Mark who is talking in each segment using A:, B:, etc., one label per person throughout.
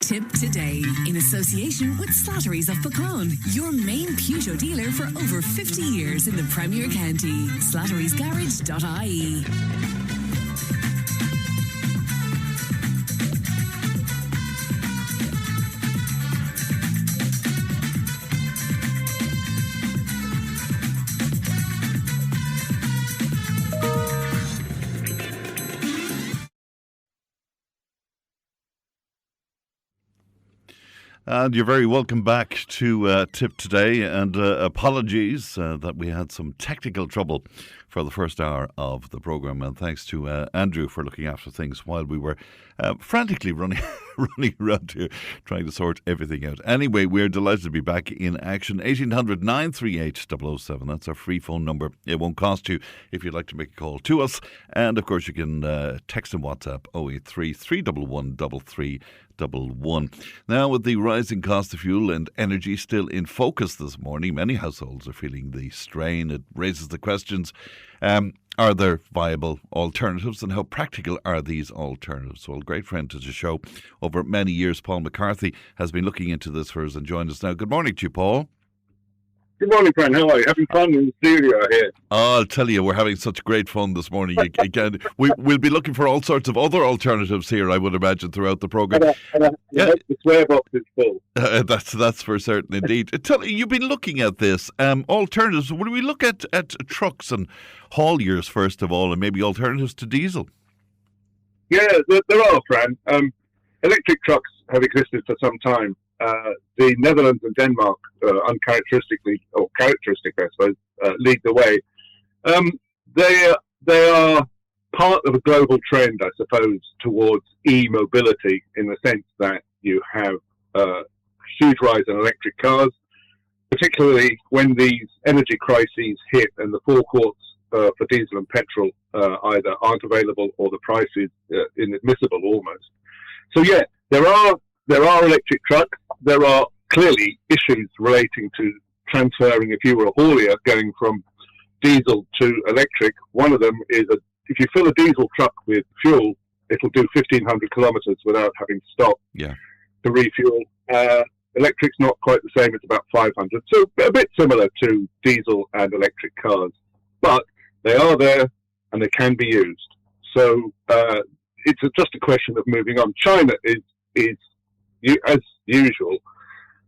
A: Tipp today in association with Slattery's of Pecan, your main Peugeot dealer for over 50 years in the Premier County. Slattery'sGarage.ie.
B: And you're very welcome back to Tipp today, and apologies that we had some technical trouble for the first hour of the programme, and thanks to Andrew for looking after things while we were frantically running around here trying to sort everything out. Anyway, we're delighted to be back in action. 1800 938 007, that's our free phone number. It won't cost you if you'd like to make a call to us, and of course you can text and WhatsApp 083 311 3311. Now, with the rising cost of fuel and energy still in focus this morning, many households are feeling the strain. It raises the questions, are there viable alternatives, and how practical are these alternatives? Well, a great friend to the show over many years, Paul McCarthy, has been looking into this for us and joined us now. Good morning to you, Paul.
C: Good morning, friend. How are you? Having fun in the studio here?
B: Oh, I'll tell you, we're having such great fun this morning. Again, we'll be looking for all sorts of other alternatives here, I would imagine, throughout the programme.
C: Yeah. The swear box is full.
B: That's for certain, indeed. You've been looking at this. Alternatives, will we look at trucks and hauliers, first of all, and maybe alternatives to diesel?
C: Yeah, there are, Fran. Electric trucks have existed for some time. The Netherlands and Denmark, characteristic, I suppose, lead the way. They are part of a global trend, I suppose, towards e-mobility, in the sense that you have a huge rise in electric cars, particularly when these energy crises hit and the forecourts for diesel and petrol either aren't available or the price is inadmissible almost. So yeah, there are electric trucks. There are clearly issues relating to transferring, if you were a haulier, going from diesel to electric. One of them is if you fill a diesel truck with fuel, it'll do 1,500 kilometres without having to stop to refuel. Electric's not quite the same. It's about 500. So a bit similar to diesel and electric cars. But they are there and they can be used. So it's just a question of moving on. China is as usual,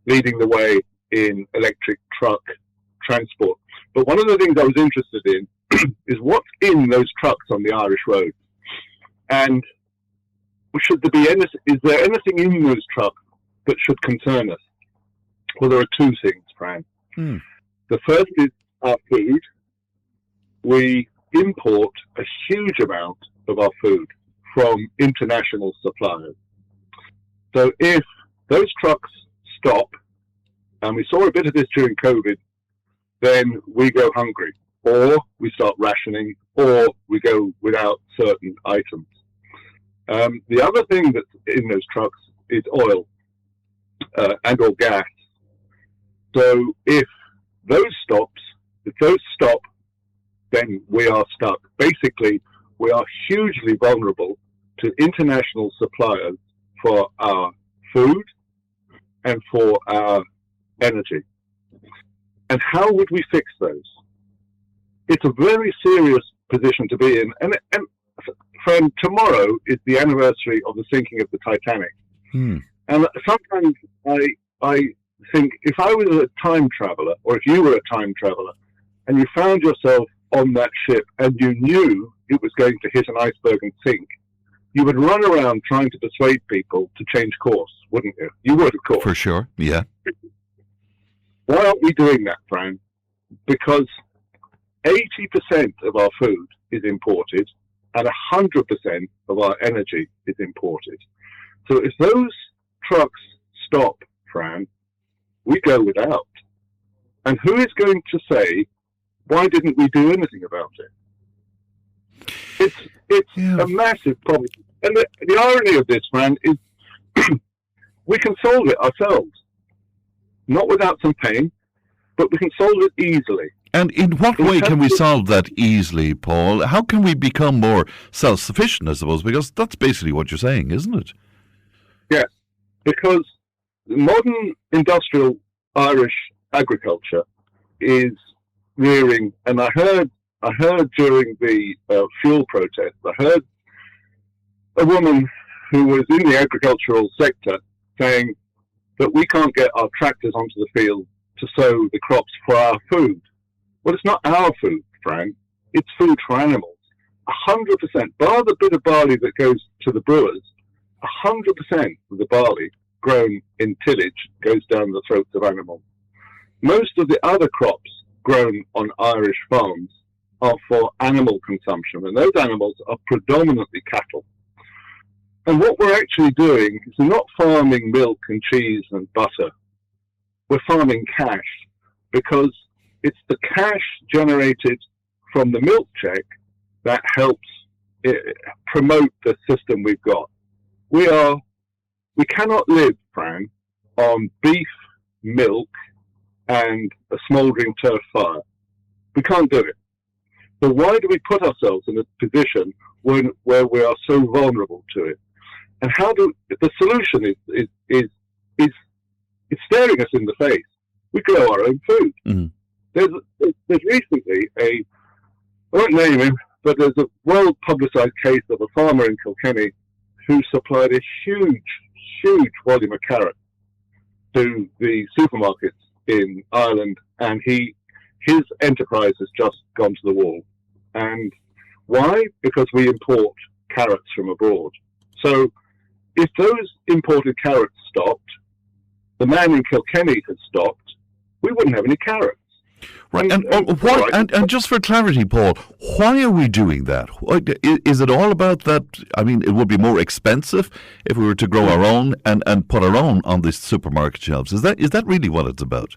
C: leading the way in electric truck transport. But one of the things I was interested in is what's in those trucks on the Irish road. And is there anything in those trucks that should concern us? Well, there are two things, Fran. The first is our food. We import a huge amount of our food from international suppliers. So if those trucks stop, and we saw a bit of this during COVID, then we go hungry, or we start rationing, or we go without certain items. The other thing that's in those trucks is oil and or gas. So if those stop, then we are stuck. Basically, we are hugely vulnerable to international suppliers for our food and for our energy. And how would we fix those? It's a very serious position to be in. And friend, tomorrow is the anniversary of the sinking of the Titanic. And sometimes I think, if I was a time traveller, or if you were a time traveller, and you found yourself on that ship and you knew it was going to hit an iceberg and sink, you would run around trying to persuade people to change course, wouldn't you? You would, of course.
B: For sure, yeah.
C: Why aren't we doing that, Fran? Because 80% of our food is imported and 100% of our energy is imported. So if those trucks stop, Fran, we go without. And who is going to say, why didn't we do anything about it? It's a massive problem. And the irony of this, man, is we can solve it ourselves. Not without some pain, but we can solve it easily.
B: And in what way can we solve that easily, Paul? How can we become more self-sufficient, I suppose? Because that's basically what you're saying, isn't it?
C: Yes. because modern industrial Irish agriculture is rearing, and I heard during the fuel protest, I heard a woman who was in the agricultural sector saying that we can't get our tractors onto the field to sow the crops for our food. Well, it's not our food, Fran. It's food for animals. 100%, bar the bit of barley that goes to the brewers, 100% of the barley grown in tillage goes down the throats of animals. Most of the other crops grown on Irish farms are for animal consumption, and those animals are predominantly cattle. And what we're actually doing is we're not farming milk and cheese and butter. We're farming cash, because it's the cash generated from the milk check that helps promote the system we've got. We cannot live, Fran, on beef, milk, and a smouldering turf fire. We can't do it. So why do we put ourselves in a position where we are so vulnerable to it? And the solution is staring us in the face. We grow our own food. Mm-hmm. There's recently I won't name him, but there's a well-publicised case of a farmer in Kilkenny who supplied a huge volume of carrots to the supermarkets in Ireland, and his enterprise has just gone to the wall. And why? Because we import carrots from abroad. So if those imported carrots stopped, the man in Kilkenny had stopped, we wouldn't have any carrots.
B: Right, and just for clarity, Paul, why are we doing that? Is it all about that? I mean, it would be more expensive if we were to grow our own and put our own on the supermarket shelves. Is that really what it's about?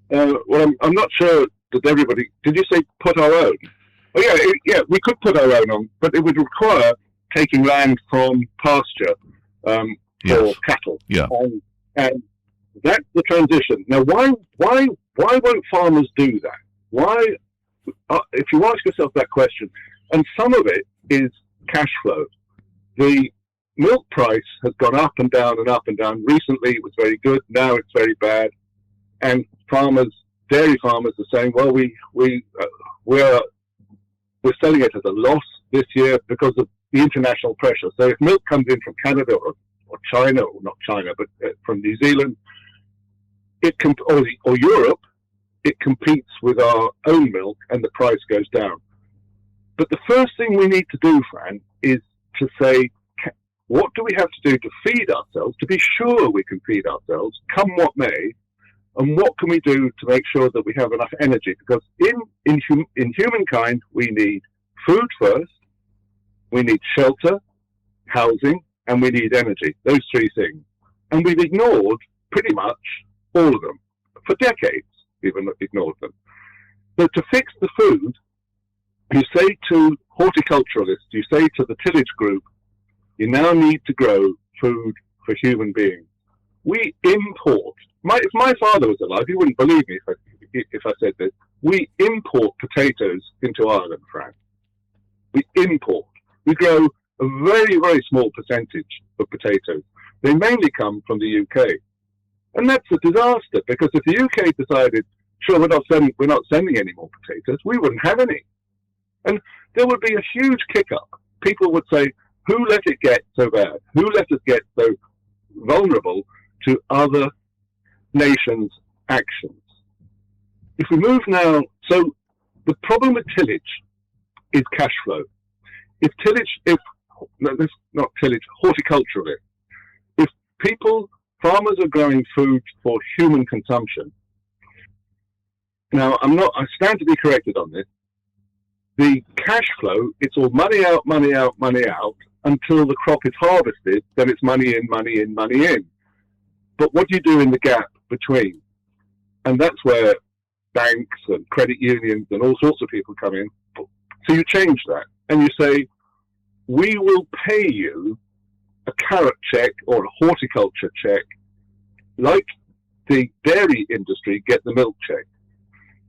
C: Well, I'm not sure that everybody. Did you say put our own? Oh yeah, we could put our own on, but it would require taking land from pasture for cattle.
B: Yeah,
C: and that's the transition. Now, why won't farmers do that? Why, if you ask yourself that question, and some of it is cash flow. The milk price has gone up and down and up and down. Recently, it was very good. Now it's very bad. And dairy farmers are saying, well, we're selling it at a loss this year because of the international pressure. So if milk comes in from Canada or China, or not China, but from New Zealand, or Europe, it competes with our own milk and the price goes down. But the first thing we need to do, Fran, is to say, what do we have to do to feed ourselves, to be sure we can feed ourselves, come what may, and what can we do to make sure that we have enough energy? Because in humankind, we need food first, we need shelter, housing, and we need energy, those three things. And we've ignored pretty much all of them. For decades, we've ignored them. So to fix the food, you say to horticulturalists, you say to the tillage group, you now need to grow food for human beings. We import. If my father was alive, he wouldn't believe me if I said this. We import potatoes into Ireland, Frank. We import. We grow a very, very small percentage of potatoes. They mainly come from the UK. And that's a disaster, because if the UK decided, sure, we're not sending any more potatoes, we wouldn't have any. And there would be a huge kick-up. People would say, who let it get so bad? Who let us get so vulnerable to other nations' actions? If we move now, so the problem with tillage is cash flow. Horticulturally, if farmers are growing food for human consumption. Now, I stand to be corrected on this. The cash flow, it's all money out, money out, money out, until the crop is harvested, then it's money in, money in, money in. But what do you do in the gap between? And that's where banks and credit unions and all sorts of people come in. So you change that and you say, we will pay you a carrot check or a horticulture check, like the dairy industry get the milk check.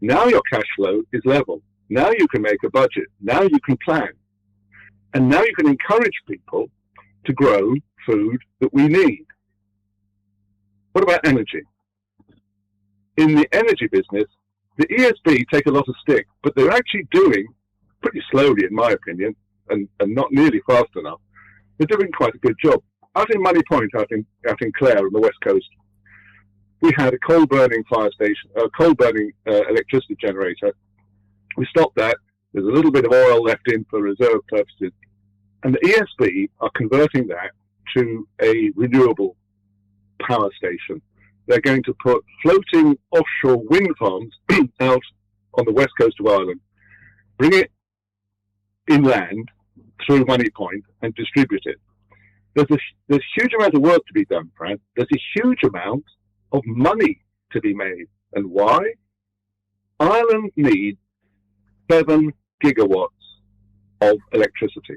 C: Now your cash flow is level. Now you can make a budget. Now you can plan. And now you can encourage people to grow food that we need. What about energy? In the energy business, the ESB take a lot of stick, but they're actually doing, pretty slowly in my opinion, and not nearly fast enough, they're doing quite a good job. Out in Money Point, out in Clare on the west coast, we had a coal-burning fire station, a coal-burning electricity generator. We stopped that. There's a little bit of oil left in for reserve purposes. And the ESB are converting that to a renewable power station. They're going to put floating offshore wind farms out on the west coast of Ireland, bring it inland through Money Point and distribute it. There's a huge amount of work to be done, Fran. There's a huge amount of money to be made. And why? Ireland needs 7 gigawatts of electricity.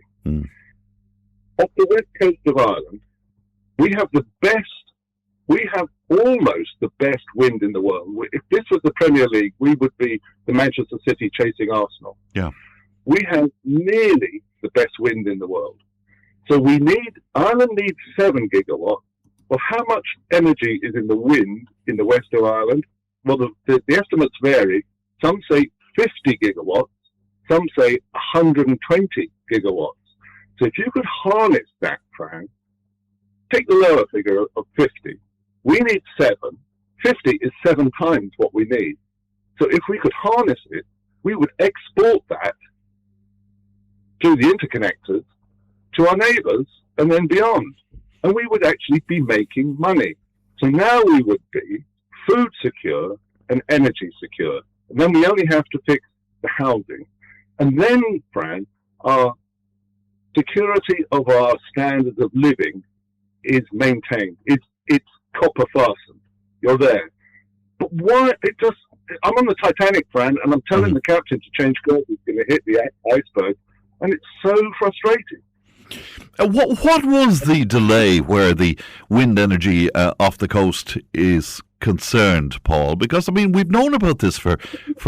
C: Off the west coast of Ireland, we have almost the best wind in the world. If this was the Premier League, we would be the Manchester City chasing Arsenal. Yeah. We have nearly the best wind in the world. So Ireland needs 7 gigawatts. Well, how much energy is in the wind in the west of Ireland? Well, the estimates vary. Some say 50 gigawatts, some say 120 gigawatts. So if you could harness that, Frank, take the lower figure of 50. We need 7. 50 is 7 times what we need. So if we could harness it, we would export that through the interconnectors to our neighbours and then beyond. And we would actually be making money. So now we would be food secure and energy secure. And then we only have to fix the housing. And then, Fran, our security of our standards of living is maintained. It's copper fastened. You're there. But why? I'm on the Titanic, Fran, and I'm telling the captain to change course. He's going to hit the iceberg. And it's so frustrating.
B: What was the delay where the wind energy off the coast is concerned, Paul? Because, I mean, we've known about this for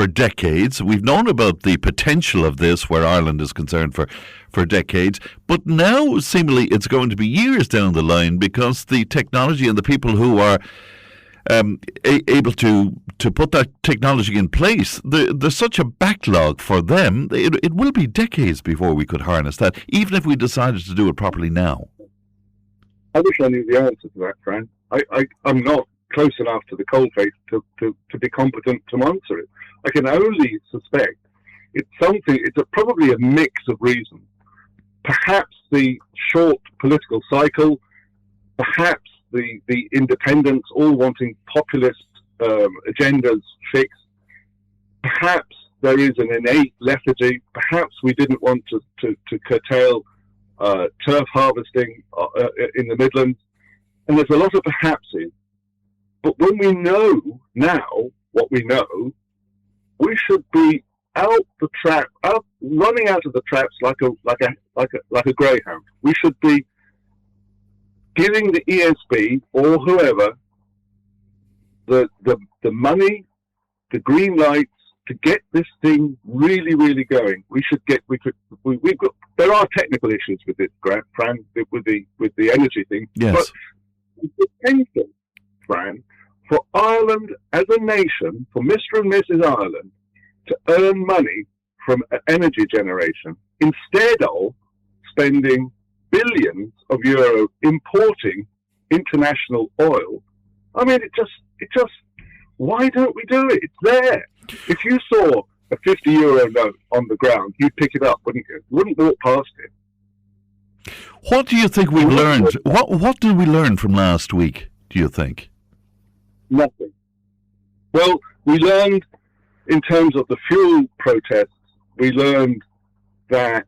B: decades. We've known about the potential of this where Ireland is concerned for decades. But now, seemingly, it's going to be years down the line because the technology and the people who are able to put that technology in place, there's such a backlog for them. It will be decades before we could harness that, even if we decided to do it properly now.
C: I wish I knew the answer to that, Fran. I'm not close enough to the coalface to be competent to answer it. I can only suspect it's probably a mix of reasons. Perhaps the short political cycle, perhaps the independents all wanting populist agendas fixed. Perhaps there is an innate lethargy. Perhaps we didn't want to curtail turf harvesting in the Midlands. And there's a lot of perhapses. But when we know now what we know, we should be running out of the traps like a greyhound. We should be giving the ESB or whoever the money, the green lights to get this thing really, really going. There are technical issues with it, Fran, with the energy thing.
B: Yes.
C: But the potential, Fran, for Ireland as a nation, for Mr. and Mrs. Ireland, to earn money from energy generation instead of spending billions of euros importing international oil. I mean, it just, why don't we do it? It's there. If you saw a 50 euro note on the ground, you'd pick it up, wouldn't you? You wouldn't walk past it.
B: What do you think we've learned? What did we learn from last week, do you think?
C: Nothing. Well, we learned in terms of the fuel protests, we learned that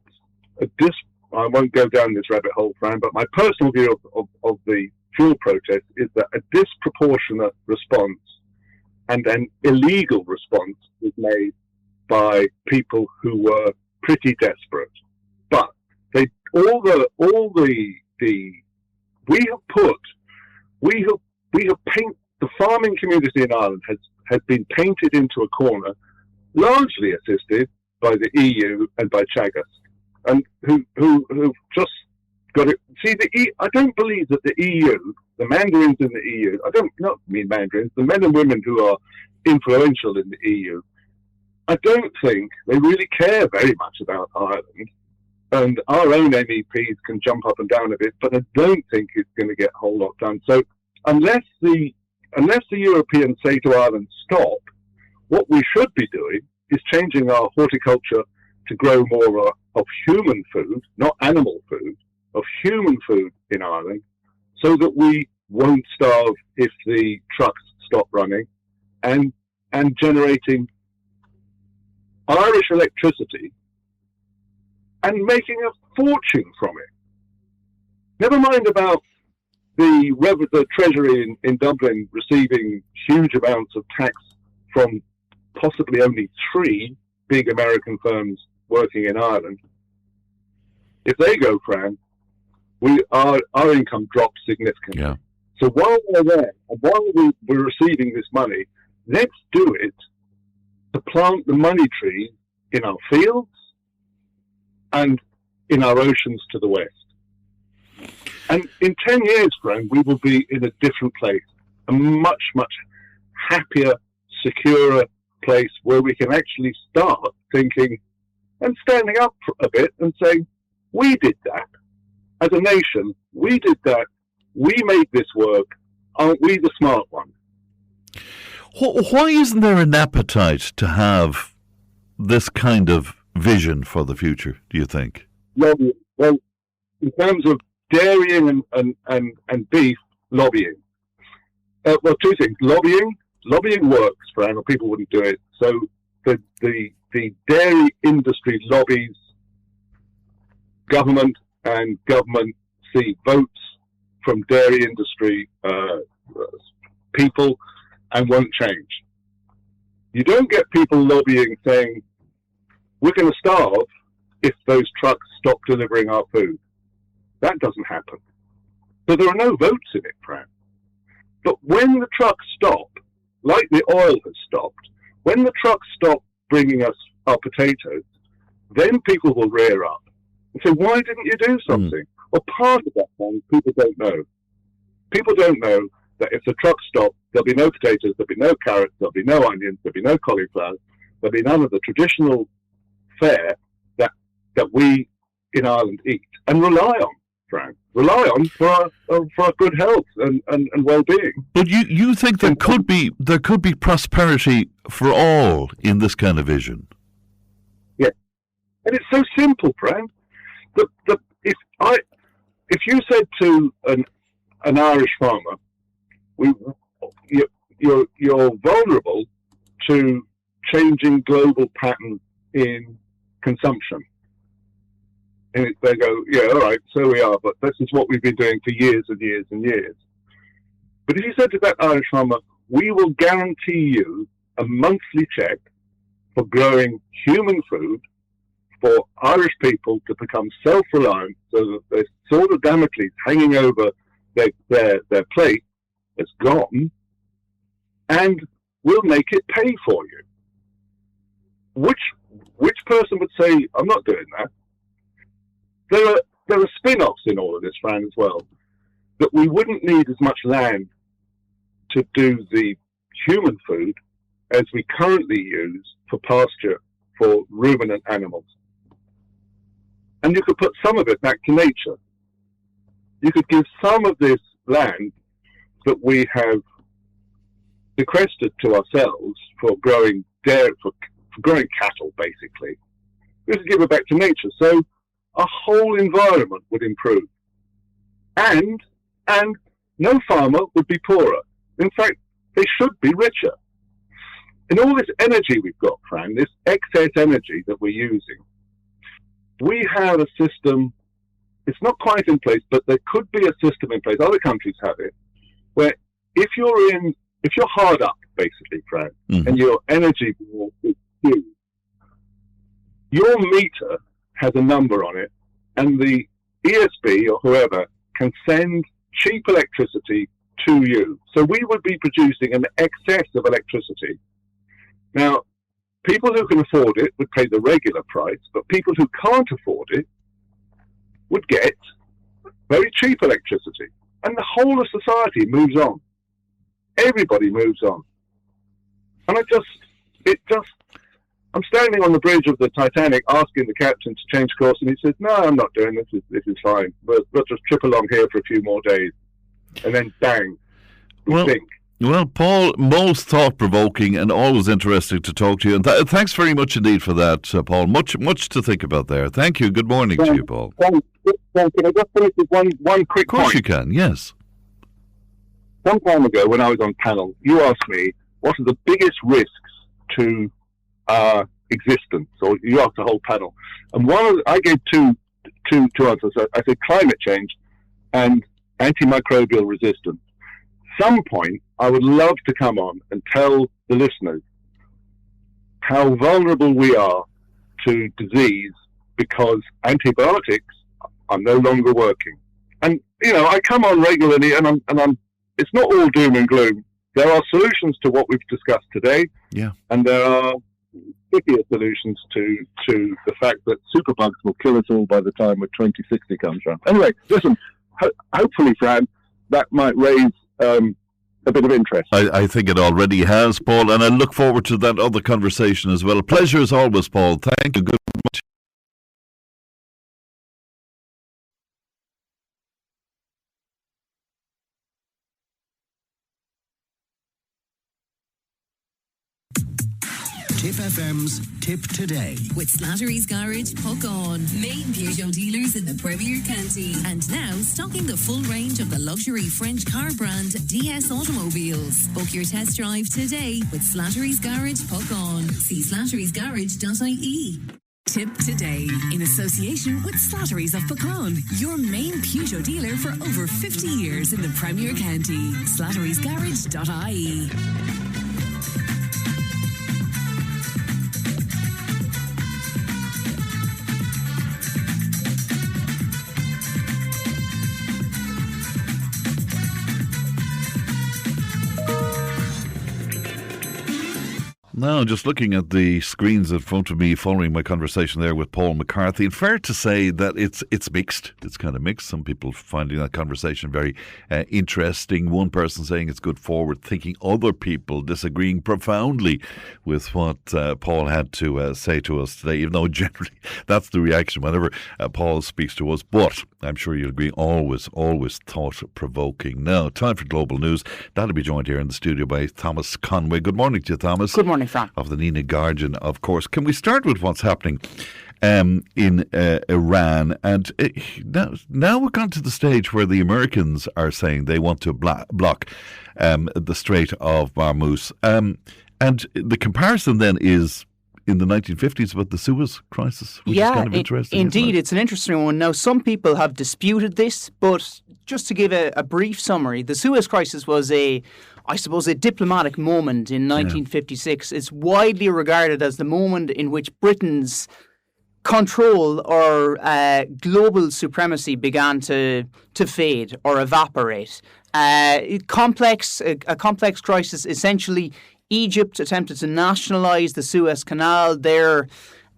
C: I won't go down this rabbit hole, Fran, but my personal view of the fuel protest is that a disproportionate response and an illegal response was made by people who were pretty desperate. But we have painted the farming community in Ireland has been painted into a corner, largely assisted by the EU and by Chagas, and who just got it. See, I don't believe that the EU, the mandarins in the EU, I don't not mean mandarins, the men and women who are influential in the EU, I don't think they really care very much about Ireland. And our own MEPs can jump up and down a bit, but I don't think it's going to get a whole lot done. So unless the Europeans say to Ireland, stop, what we should be doing is changing our horticulture to grow more of human food, not animal food, of human food in Ireland, so that we won't starve if the trucks stop running, and generating Irish electricity and making a fortune from it. Never mind about the Treasury in Dublin receiving huge amounts of tax from possibly only 3 big American firms working in Ireland. If they go, Fran, our income drops significantly.
B: Yeah.
C: So while we're there, and while we're receiving this money, let's do it to plant the money trees in our fields and in our oceans to the west. And in 10 years, Fran, we will be in a different place, a much, much happier, securer place where we can actually start thinking and standing up a bit and saying, we did that. As a nation, we did that. We made this work. Aren't we the smart ones?
B: Why isn't there an appetite to have this kind of vision for the future, do you think?
C: Well, in terms of dairying and beef, lobbying. Well, 2 things. Lobbying works, Fran, or people wouldn't do it. So the dairy industry lobbies government, and government see votes from dairy industry people and won't change. You don't get people lobbying saying, we're going to starve if those trucks stop delivering our food. That doesn't happen. So there are no votes in it, Fran. But when the trucks stop, like the oil has stopped, when the trucks stop bringing us our potatoes, then people will rear up and say, why didn't you do something? Well, part of that one, people don't know. People don't know that if the trucks stop, there'll be no potatoes, there'll be no carrots, there'll be no onions, there'll be no cauliflower, there'll be none of the traditional fare that we in Ireland eat and rely on, Frank. Rely on for our good health and well-being.
B: But you think there could be prosperity for all in this kind of vision?
C: Yeah, and it's so simple, Frank. If you said to an Irish farmer, you're vulnerable to changing global patterns in consumption. And they go, yeah, all right, so we are, but this is what we've been doing for years and years and years. But if you said to that Irish farmer, we will guarantee you a monthly check for growing human food for Irish people to become self-reliant, so that the sword of Damocles hanging over their plate is gone, and we'll make it pay for you. Which person would say, I'm not doing that? There are spin-offs in all of this, Fran, as well, that we wouldn't need as much land to do the human food as we currently use for pasture for ruminant animals. And you could put some of it back to nature. You could give some of this land that we have sequestered to ourselves for growing dairy, for growing cattle, basically. We could give it back to nature. So our whole environment would improve. And no farmer would be poorer. In fact, they should be richer. In all this energy we've got, Fran, this excess energy that we're using, we have a system, it's not quite in place, but there could be a system in place, other countries have it, where if you're hard up, basically, Fran, and your energy is huge, your meter has a number on it, and the ESB or whoever can send cheap electricity to you. So we would be producing an excess of electricity. Now, people who can afford it would pay the regular price, but people who can't afford it would get very cheap electricity, and the whole of society moves on. Everybody moves on. And I'm standing on the bridge of the Titanic asking the captain to change course, and he says, "No, I'm not doing this. This is fine. We'll just trip along here for a few more days." And then bang, we sink.
B: Well, Paul, most thought-provoking and always interesting to talk to you. And thanks very much indeed for that, Paul. Much to think about there. Thank you. Good morning to you, Paul.
C: Can I just finish with one quick point?
B: Of course you can, yes.
C: Some time ago when I was on panel, you asked me, what are the biggest risks to our existence? Or you asked the whole panel. And I gave two answers. I said climate change and antimicrobial resistance. Some point, I would love to come on and tell the listeners how vulnerable we are to disease because antibiotics are no longer working. And I come on regularly, and I'm. It's not all doom and gloom. There are solutions to what we've discussed today, and there are stickier solutions to the fact that superbugs will kill us all by the time 2060 comes around. Anyway, listen. Hopefully, Fran, that might raise a bit of interest.
B: I think it already has, Paul, and I look forward to that other conversation as well. Pleasure as always, Paul. Thank you. Good much.
D: Tipp FM's Tip Today.
A: With Slattery's Garage, Puck On. Main Peugeot dealers in the Premier County. And now stocking the full range of the luxury French car brand DS Automobiles. Book your test drive today with Slattery's Garage, Puck On. See slatterysgarage.ie. Tip Today, in association with Slattery's of Pecan, your main Peugeot dealer for over 50 years in the Premier County. slatterysgarage.ie.
B: Now, just looking at the screens in front of me following my conversation there with Paul McCarthy, and fair to say that it's mixed. It's kind of mixed. Some people finding that conversation very interesting. One person saying it's good forward thinking. Other people disagreeing profoundly with what Paul had to say to us today, even though generally that's the reaction whenever Paul speaks to us. But I'm sure you'll agree, always thought-provoking. Now, time for global news. That'll be joined here in the studio by Thomas Conway. Good morning to you, Thomas.
E: Good morning, Frank.
B: Of the Nina Guardian, of course. Can we start with what's happening in Iran? And now we've gone to the stage where the Americans are saying they want to block the Strait of Hormuz. And the comparison then is in the 1950s about the Suez Crisis, which is kind of interesting.
E: Indeed, it's an interesting one. Now, some people have disputed this, but just to give a brief summary, the Suez Crisis was a diplomatic moment in 1956. It's widely regarded as the moment in which Britain's control or global supremacy began to fade or evaporate. A complex crisis. Essentially, Egypt attempted to nationalise the Suez Canal. Their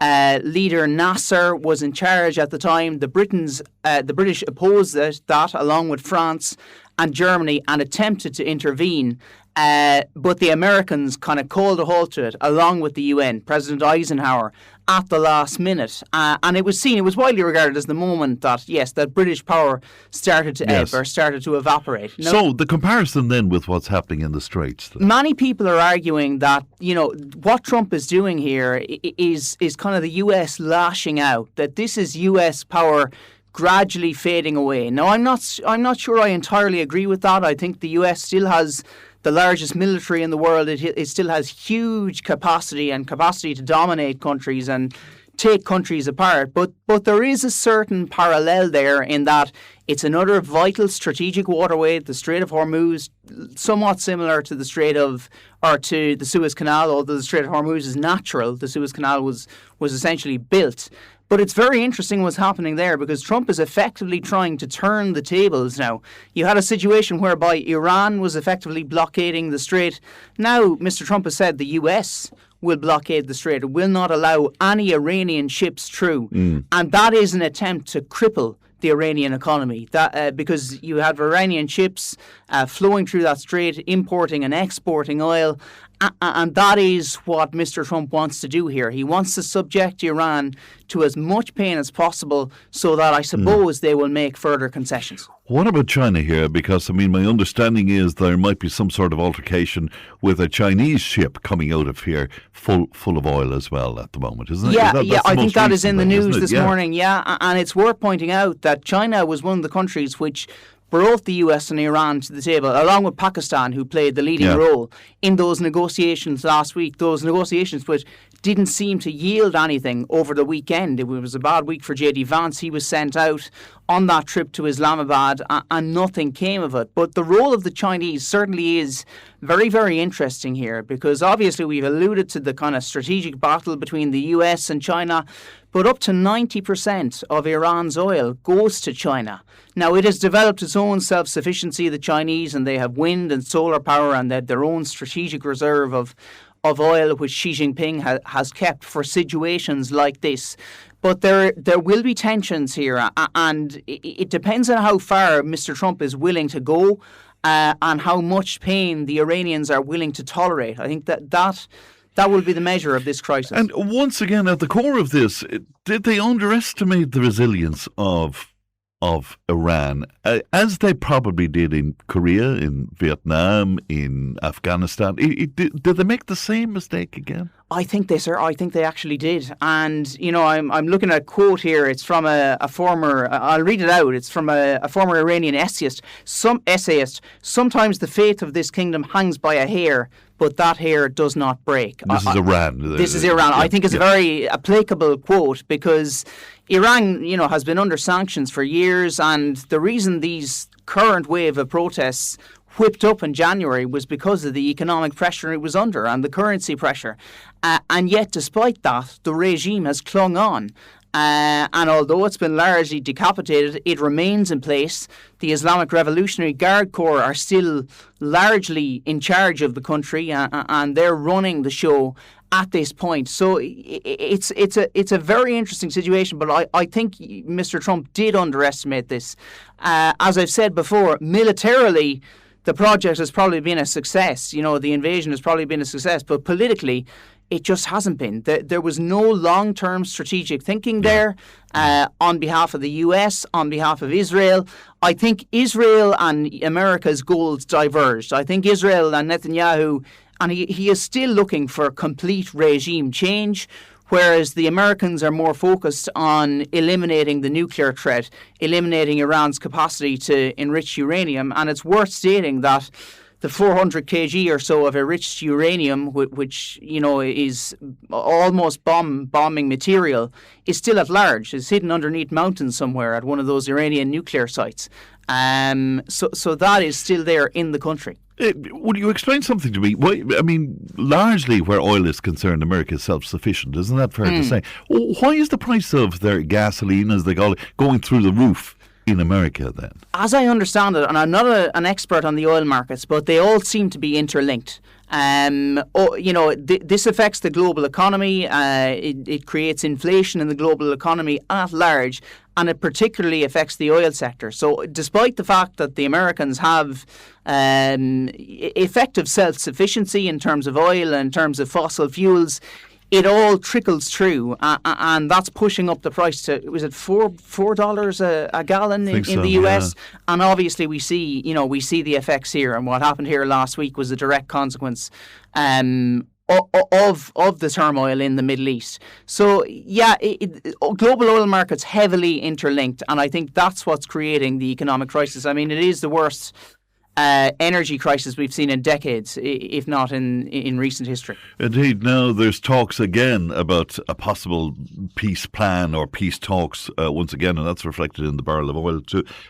E: leader Nasser was in charge at the time. The British opposed that along with France and Germany and attempted to intervene. But the Americans kind of called a halt to it, along with the UN, President Eisenhower, at the last minute. And it was widely regarded as the moment that, yes, that British power started to ebb or started to evaporate. Now,
B: so the comparison then with what's happening in the Straits.
E: Many people are arguing that, what Trump is doing here is kind of the US lashing out, that this is US power gradually fading away. Now, I'm not sure I entirely agree with that. I think the US still has the largest military in the world. It still has huge capacity to dominate countries and take countries apart. But there is a certain parallel there in that it's another vital strategic waterway, the Strait of Hormuz, somewhat similar to the to the Suez Canal, although the Strait of Hormuz is natural. The Suez Canal was essentially built. But it's very interesting what's happening there because Trump is effectively trying to turn the tables now. You had a situation whereby Iran was effectively blockading the strait. Now, Mr. Trump has said the US will blockade the strait. It will not allow any Iranian ships through. And that is an attempt to cripple the Iranian economy. That because you have Iranian ships flowing through that strait, importing and exporting oil. And that is what Mr. Trump wants to do here. He wants to subject Iran to as much pain as possible so that I suppose they will make further concessions.
B: What about China here? Because, I mean, my understanding is there might be some sort of altercation with a Chinese ship coming out of here full of oil as well at the moment, isn't it?
E: Yeah, I think that is in the news this morning, and it's worth pointing out that China was one of the countries which brought the US and Iran to the table, along with Pakistan, who played the leading role in those negotiations last week. Those negotiations which didn't seem to yield anything over the weekend. It was a bad week for J.D. Vance. He was sent out on that trip to Islamabad and nothing came of it. But the role of the Chinese certainly is very, very interesting here, because obviously we've alluded to the kind of strategic battle between the US and China, but up to 90% of Iran's oil goes to China. Now, it has developed its own self-sufficiency, the Chinese, and they have wind and solar power and they have their own strategic reserve of oil, which Xi Jinping has kept for situations like this. But there will be tensions here, and it depends on how far Mr. Trump is willing to go and how much pain the Iranians are willing to tolerate. I think that will be the measure of this crisis.
B: And once again, at the core of this, did they underestimate the resilience of Iran, as they probably did in Korea, in Vietnam, in Afghanistan? Did they make the same mistake again?
E: I think they actually did. And, you know, I'm looking at a quote here. It's from a former, I'll read it out. It's from a former Iranian essayist. Sometimes the fate of this kingdom hangs by a hair, but that hair does not break.
B: This is Iran.
E: This is Iran. I think it's a very applicable quote, because Iran, you know, has been under sanctions for years, and the reason these current wave of protests whipped up in January was because of the economic pressure it was under and the currency pressure. And yet, despite that, the regime has clung on. And although it's been largely decapitated, it remains in place. The Islamic Revolutionary Guard Corps are still largely in charge of the country, and they're running the show at this point. So it's a very interesting situation, but I think Mr. Trump did underestimate this. As I've said before, militarily, the project has probably been a success. You know, the invasion has probably been a success, but politically, it just hasn't been. There was no long-term strategic thinking there on behalf of the US, on behalf of Israel. I think Israel and America's goals diverged. I think Israel and Netanyahu, and he is still looking for complete regime change, whereas the Americans are more focused on eliminating the nuclear threat, eliminating Iran's capacity to enrich uranium. And it's worth stating that the 400 kg or so of enriched uranium, which you know is almost bombing material, is still at large. It's hidden underneath mountains somewhere at one of those Iranian nuclear sites. So that is still there in the country.
B: Would you explain something to me? I mean, largely where oil is concerned, America is self-sufficient. Isn't that fair to say? Why is the price of their gasoline, as they call it, going through the roof in America then?
E: As I understand it, and I'm not an expert on the oil markets, but they all seem to be interlinked. This affects the global economy. It creates inflation in the global economy at large, and it particularly affects the oil sector. So despite the fact that the Americans have effective self-sufficiency in terms of oil and in terms of fossil fuels, it all trickles through, and that's pushing up the price to, was it $4 a gallon in the US? Yeah. And obviously we see the effects here, and what happened here last week was a direct consequence of the turmoil in the Middle East. So yeah, global oil markets heavily interlinked, and I think that's what's creating the economic crisis. I mean, it is the worst energy crisis we've seen in decades, if not in recent history.
B: Indeed. Now there's talks again about a possible peace plan or peace talks once again, and that's reflected in the barrel of oil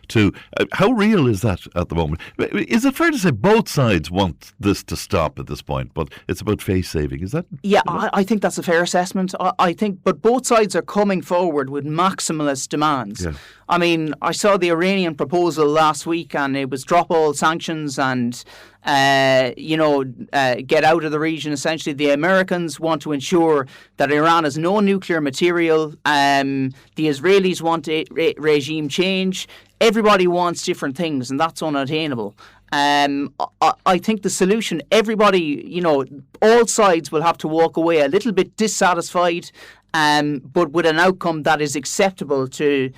B: too. How real is that at the moment? Is it fair to say both sides want this to stop at this point, but it's about face saving? Is that?
E: Yeah, I think that's a fair assessment. I think, but both sides are coming forward with maximalist demands. Yeah. I mean, I saw the Iranian proposal last week, and it was drop all sanctions and, get out of the region. Essentially, the Americans want to ensure that Iran has no nuclear material. The Israelis want a regime change. Everybody wants different things, and that's unattainable. I think the solution, everybody, all sides will have to walk away a little bit dissatisfied, but with an outcome that is acceptable to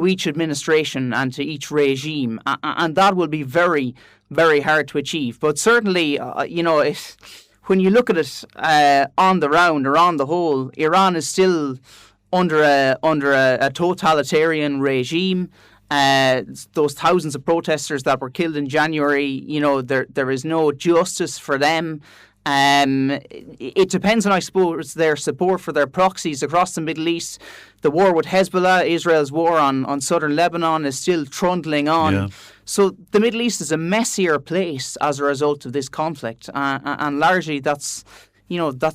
E: each administration and to each regime. And that will be very, very hard to achieve. But certainly, when you look at it on the round or on the whole, Iran is still under a totalitarian regime. Those thousands of protesters that were killed in January, there is no justice for them. It depends on, I suppose, their support for their proxies across the Middle East. The war with Hezbollah, Israel's war on southern Lebanon, is still trundling on. Yeah. So the Middle East is a messier place as a result of this conflict, and largely that's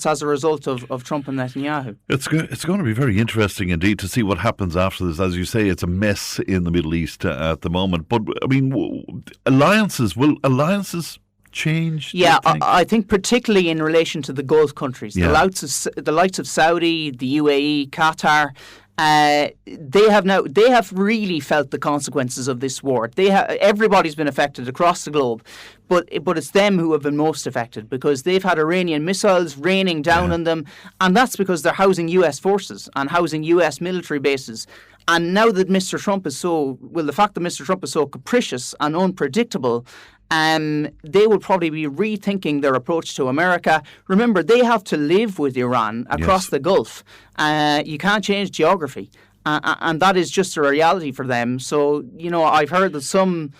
E: as a result of Trump and Netanyahu.
B: It's going to be very interesting indeed to see what happens after this. As you say, it's a mess in the Middle East at the moment. But, I mean, will alliances change?
E: Yeah, I think particularly in relation to the Gulf countries, the likes of Saudi, the UAE, Qatar. They have really felt the consequences of this war. Everybody's been affected across the globe, but it's them who have been most affected because they've had Iranian missiles raining down on them, and that's because they're housing US forces and housing US military bases. And now that the fact that Mr. Trump is so capricious and unpredictable, they will probably be rethinking their approach to America. Remember, they have to live with Iran across the Gulf. You can't change geography. And that is just a reality for them. So, I've heard that some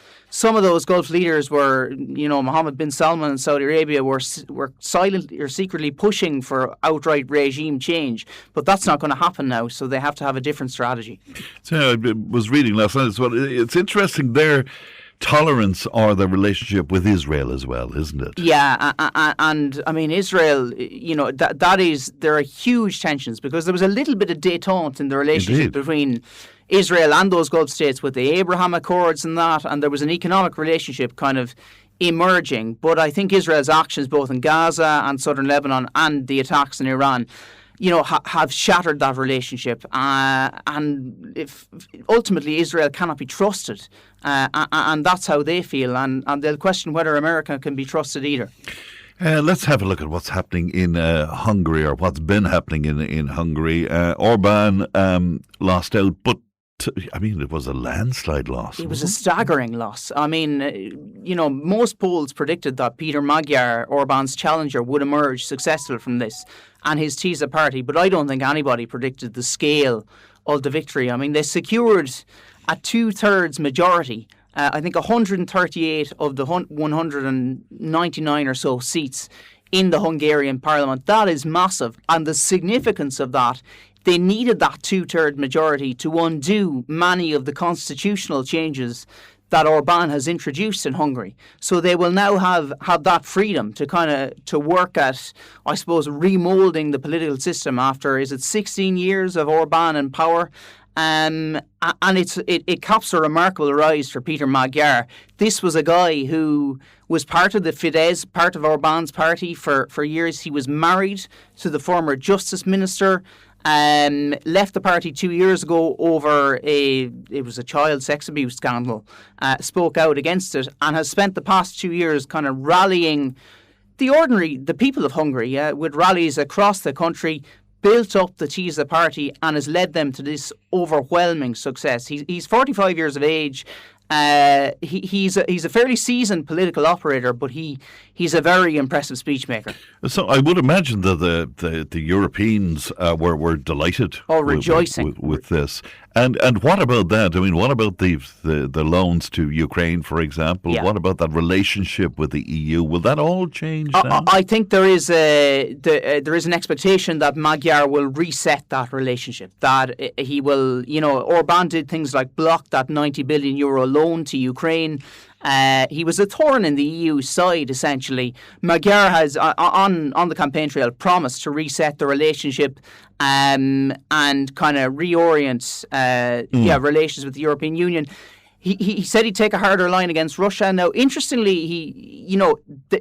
E: of those Gulf leaders were, Mohammed bin Salman in Saudi Arabia were silently or secretly pushing for outright regime change. But that's not going to happen now, so they have to have a different strategy.
B: So I was reading last night as well. It's interesting their tolerance or the relationship with Israel as well, isn't it?
E: Yeah, and I mean, Israel, there are huge tensions because there was a little bit of détente in the relationship between Israel and those Gulf states with the Abraham Accords and that, and there was an economic relationship kind of emerging. But I think Israel's actions both in Gaza and southern Lebanon and the attacks in Iran have shattered that relationship. And if ultimately Israel cannot be trusted, and that's how they feel, and they'll question whether America can be trusted either.
B: Let's have a look at what's happening in Hungary, or what's been happening in Hungary. Orban lost out, but it was a landslide loss.
E: It was a staggering loss. I mean, most polls predicted that Peter Magyar, Orban's challenger, would emerge successful from this and his TISA party, but I don't think anybody predicted the scale of the victory. I mean, they secured a 2/3 majority. I think 138 of the 199 or so seats in the Hungarian parliament. That is massive. And the significance of that, they needed that 2/3 majority to undo many of the constitutional changes that Orban has introduced in Hungary. So they will now have that freedom to work at, I suppose, remoulding the political system after, 16 years of Orban in power? And it caps a remarkable rise for Peter Magyar. This was a guy who was part of the Fidesz, part of Orban's party for years. He was married to the former justice minister. Left the party 2 years ago over it was a child sex abuse scandal, spoke out against it, and has spent the past 2 years kind of rallying the people of Hungary with rallies across the country, built up the TISA party and has led them to this overwhelming success. He's 45 years of age. He's a fairly seasoned political operator, but he's a very impressive speechmaker.
B: So I would imagine that the Europeans were delighted,
E: rejoicing
B: with this. And what about that? I mean, what about the loans to Ukraine, for example? Yeah. What about that relationship with the EU? Will that all change now?
E: I think there is an expectation that Magyar will reset that relationship. That he will, Orban did things like block that €90 billion loan to Ukraine. He was a thorn in the EU side, essentially. Magyar has, on the campaign trail, promised to reset the relationship and kind of reorient relations with the European Union. He said he'd take a harder line against Russia. Now, interestingly,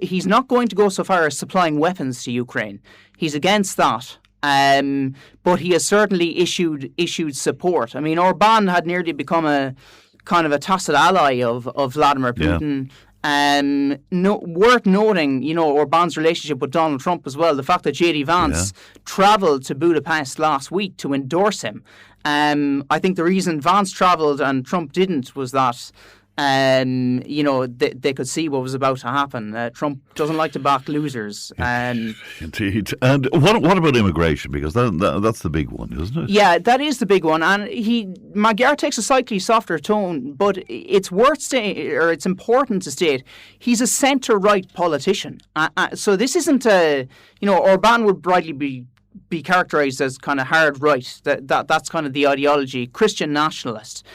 E: he's not going to go so far as supplying weapons to Ukraine. He's against that. But he has certainly issued support. I mean, Orbán had nearly become a kind of a tacit ally of Vladimir Putin. Worth noting, Orbán's relationship with Donald Trump as well. The fact that J.D. Vance travelled to Budapest last week to endorse him. I think the reason Vance travelled and Trump didn't was that they could see what was about to happen. Trump doesn't like to back losers.
B: Indeed. And what about immigration? Because that's the big one, isn't it?
E: Yeah, that is the big one. And Magyar takes a slightly softer tone, but it's it's important to state he's a centre-right politician. So this isn't Orbán would rightly be characterised as kind of hard right. That's kind of the ideology, Christian nationalist.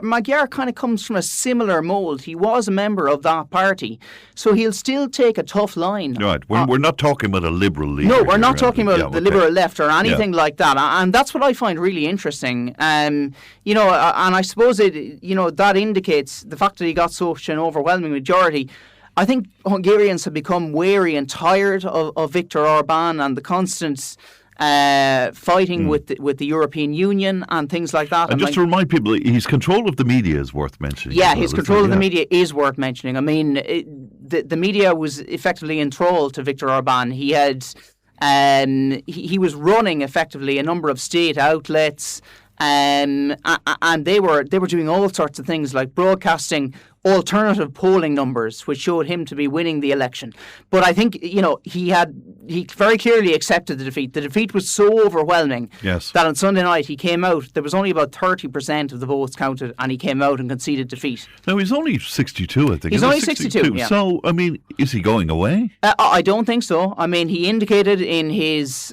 E: Magyar kind of comes from a similar mould. He was a member of that party, so he'll still take a tough line.
B: Right. We're not talking about a liberal leader.
E: No, we're not talking about the liberal left or anything like that. And that's what I find really interesting. And I suppose that indicates the fact that he got such an overwhelming majority. I think Hungarians have become wary and tired of Viktor Orbán and the constant fighting with the European Union and things like that.
B: And just to remind people, his control of the media is worth mentioning.
E: Yeah, his control of the media is worth mentioning. I mean, the media was effectively enthralled to Viktor Orbán. He had he was running effectively a number of state outlets. And they were doing all sorts of things like broadcasting alternative polling numbers which showed him to be winning the election. But I think he very clearly accepted the defeat. The defeat was so overwhelming that on Sunday night he came out. There was only about 30% of the votes counted, and he came out and conceded defeat.
B: Now he's only 62, I think.
E: He's only 62. Yeah.
B: So I mean, is he going away?
E: I don't think so. I mean, he indicated in his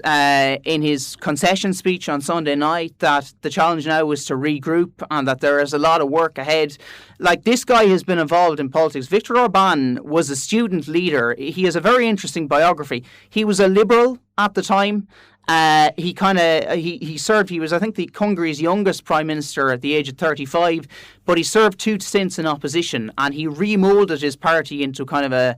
E: concession speech on Sunday night that the challenge now is to regroup and that there is a lot of work ahead. Like, this guy has been involved in politics. Viktor Orbán was a student leader. He has a very interesting biography. He was a liberal at the time. He served. He was, I think, Hungary's youngest prime minister at the age of 35. But he served 2 stints in opposition, and he remoulded his party into kind of a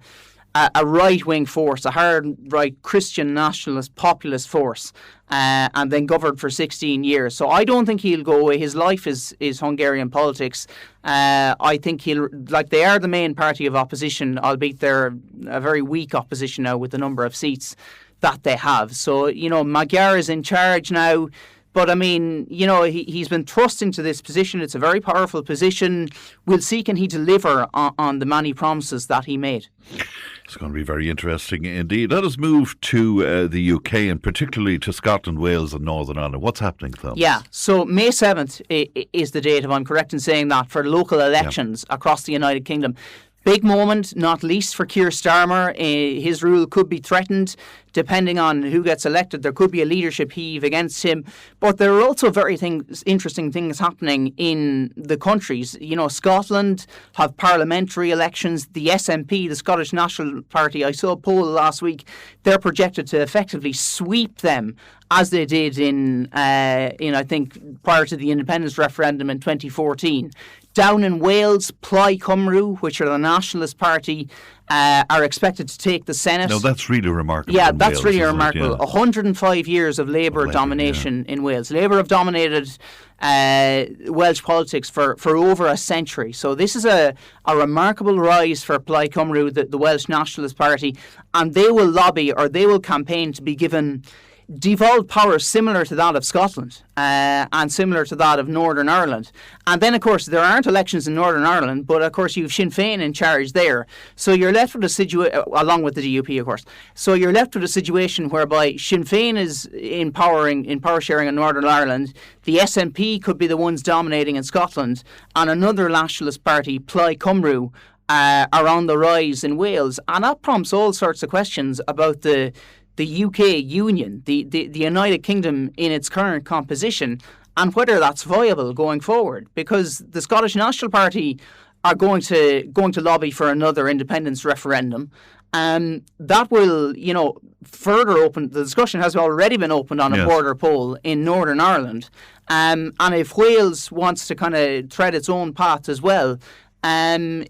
E: right-wing force, a hard-right Christian nationalist populist force, and then governed for 16 years. So I don't think he'll go away. His life is Hungarian politics. I think they are the main party of opposition, albeit they're a very weak opposition now with the number of seats that they have. So, Magyar is in charge now. But, I mean, he's been thrust into this position. It's a very powerful position. We'll see, can he deliver on the many promises that he made?
B: It's going to be very interesting indeed. Let us move to the UK and particularly to Scotland, Wales and Northern Ireland. What's happening, Tom?
E: Yeah, so May 7th is the date, if I'm correct in saying that, for local elections across the United Kingdom. Big moment, not least for Keir Starmer. His rule could be threatened depending on who gets elected. There could be a leadership heave against him. But there are also very interesting things happening in the countries. Scotland have parliamentary elections. The SNP, the Scottish National Party, I saw a poll last week. They're projected to effectively sweep them as they did in I think, prior to the independence referendum in 2014. Down in Wales, Plaid Cymru, which are the Nationalist Party, are expected to take the Senate.
B: No, that's really remarkable.
E: Yeah, that's really remarkable. 105 years of Labour domination in Wales. Labour have dominated Welsh politics for over a century. So this is a remarkable rise for Plaid Cymru, the Welsh Nationalist Party, and they will lobby or they will campaign to be given devolved powers similar to that of Scotland and similar to that of Northern Ireland. And then, of course, there aren't elections in Northern Ireland, but, of course, you have Sinn Féin in charge there. So you're left with a situation, along with the DUP, of course. So you're left with a situation whereby Sinn Féin is in power sharing in Northern Ireland. The SNP could be the ones dominating in Scotland, and another nationalist party, Plaid Cymru, are on the rise in Wales. And that prompts all sorts of questions about the UK Union, the United Kingdom in its current composition, and whether that's viable going forward, because the Scottish National Party are going to lobby for another independence referendum. That will, further open. The discussion has already been opened on a border poll in Northern Ireland. And if Wales wants to kind of tread its own path as well, the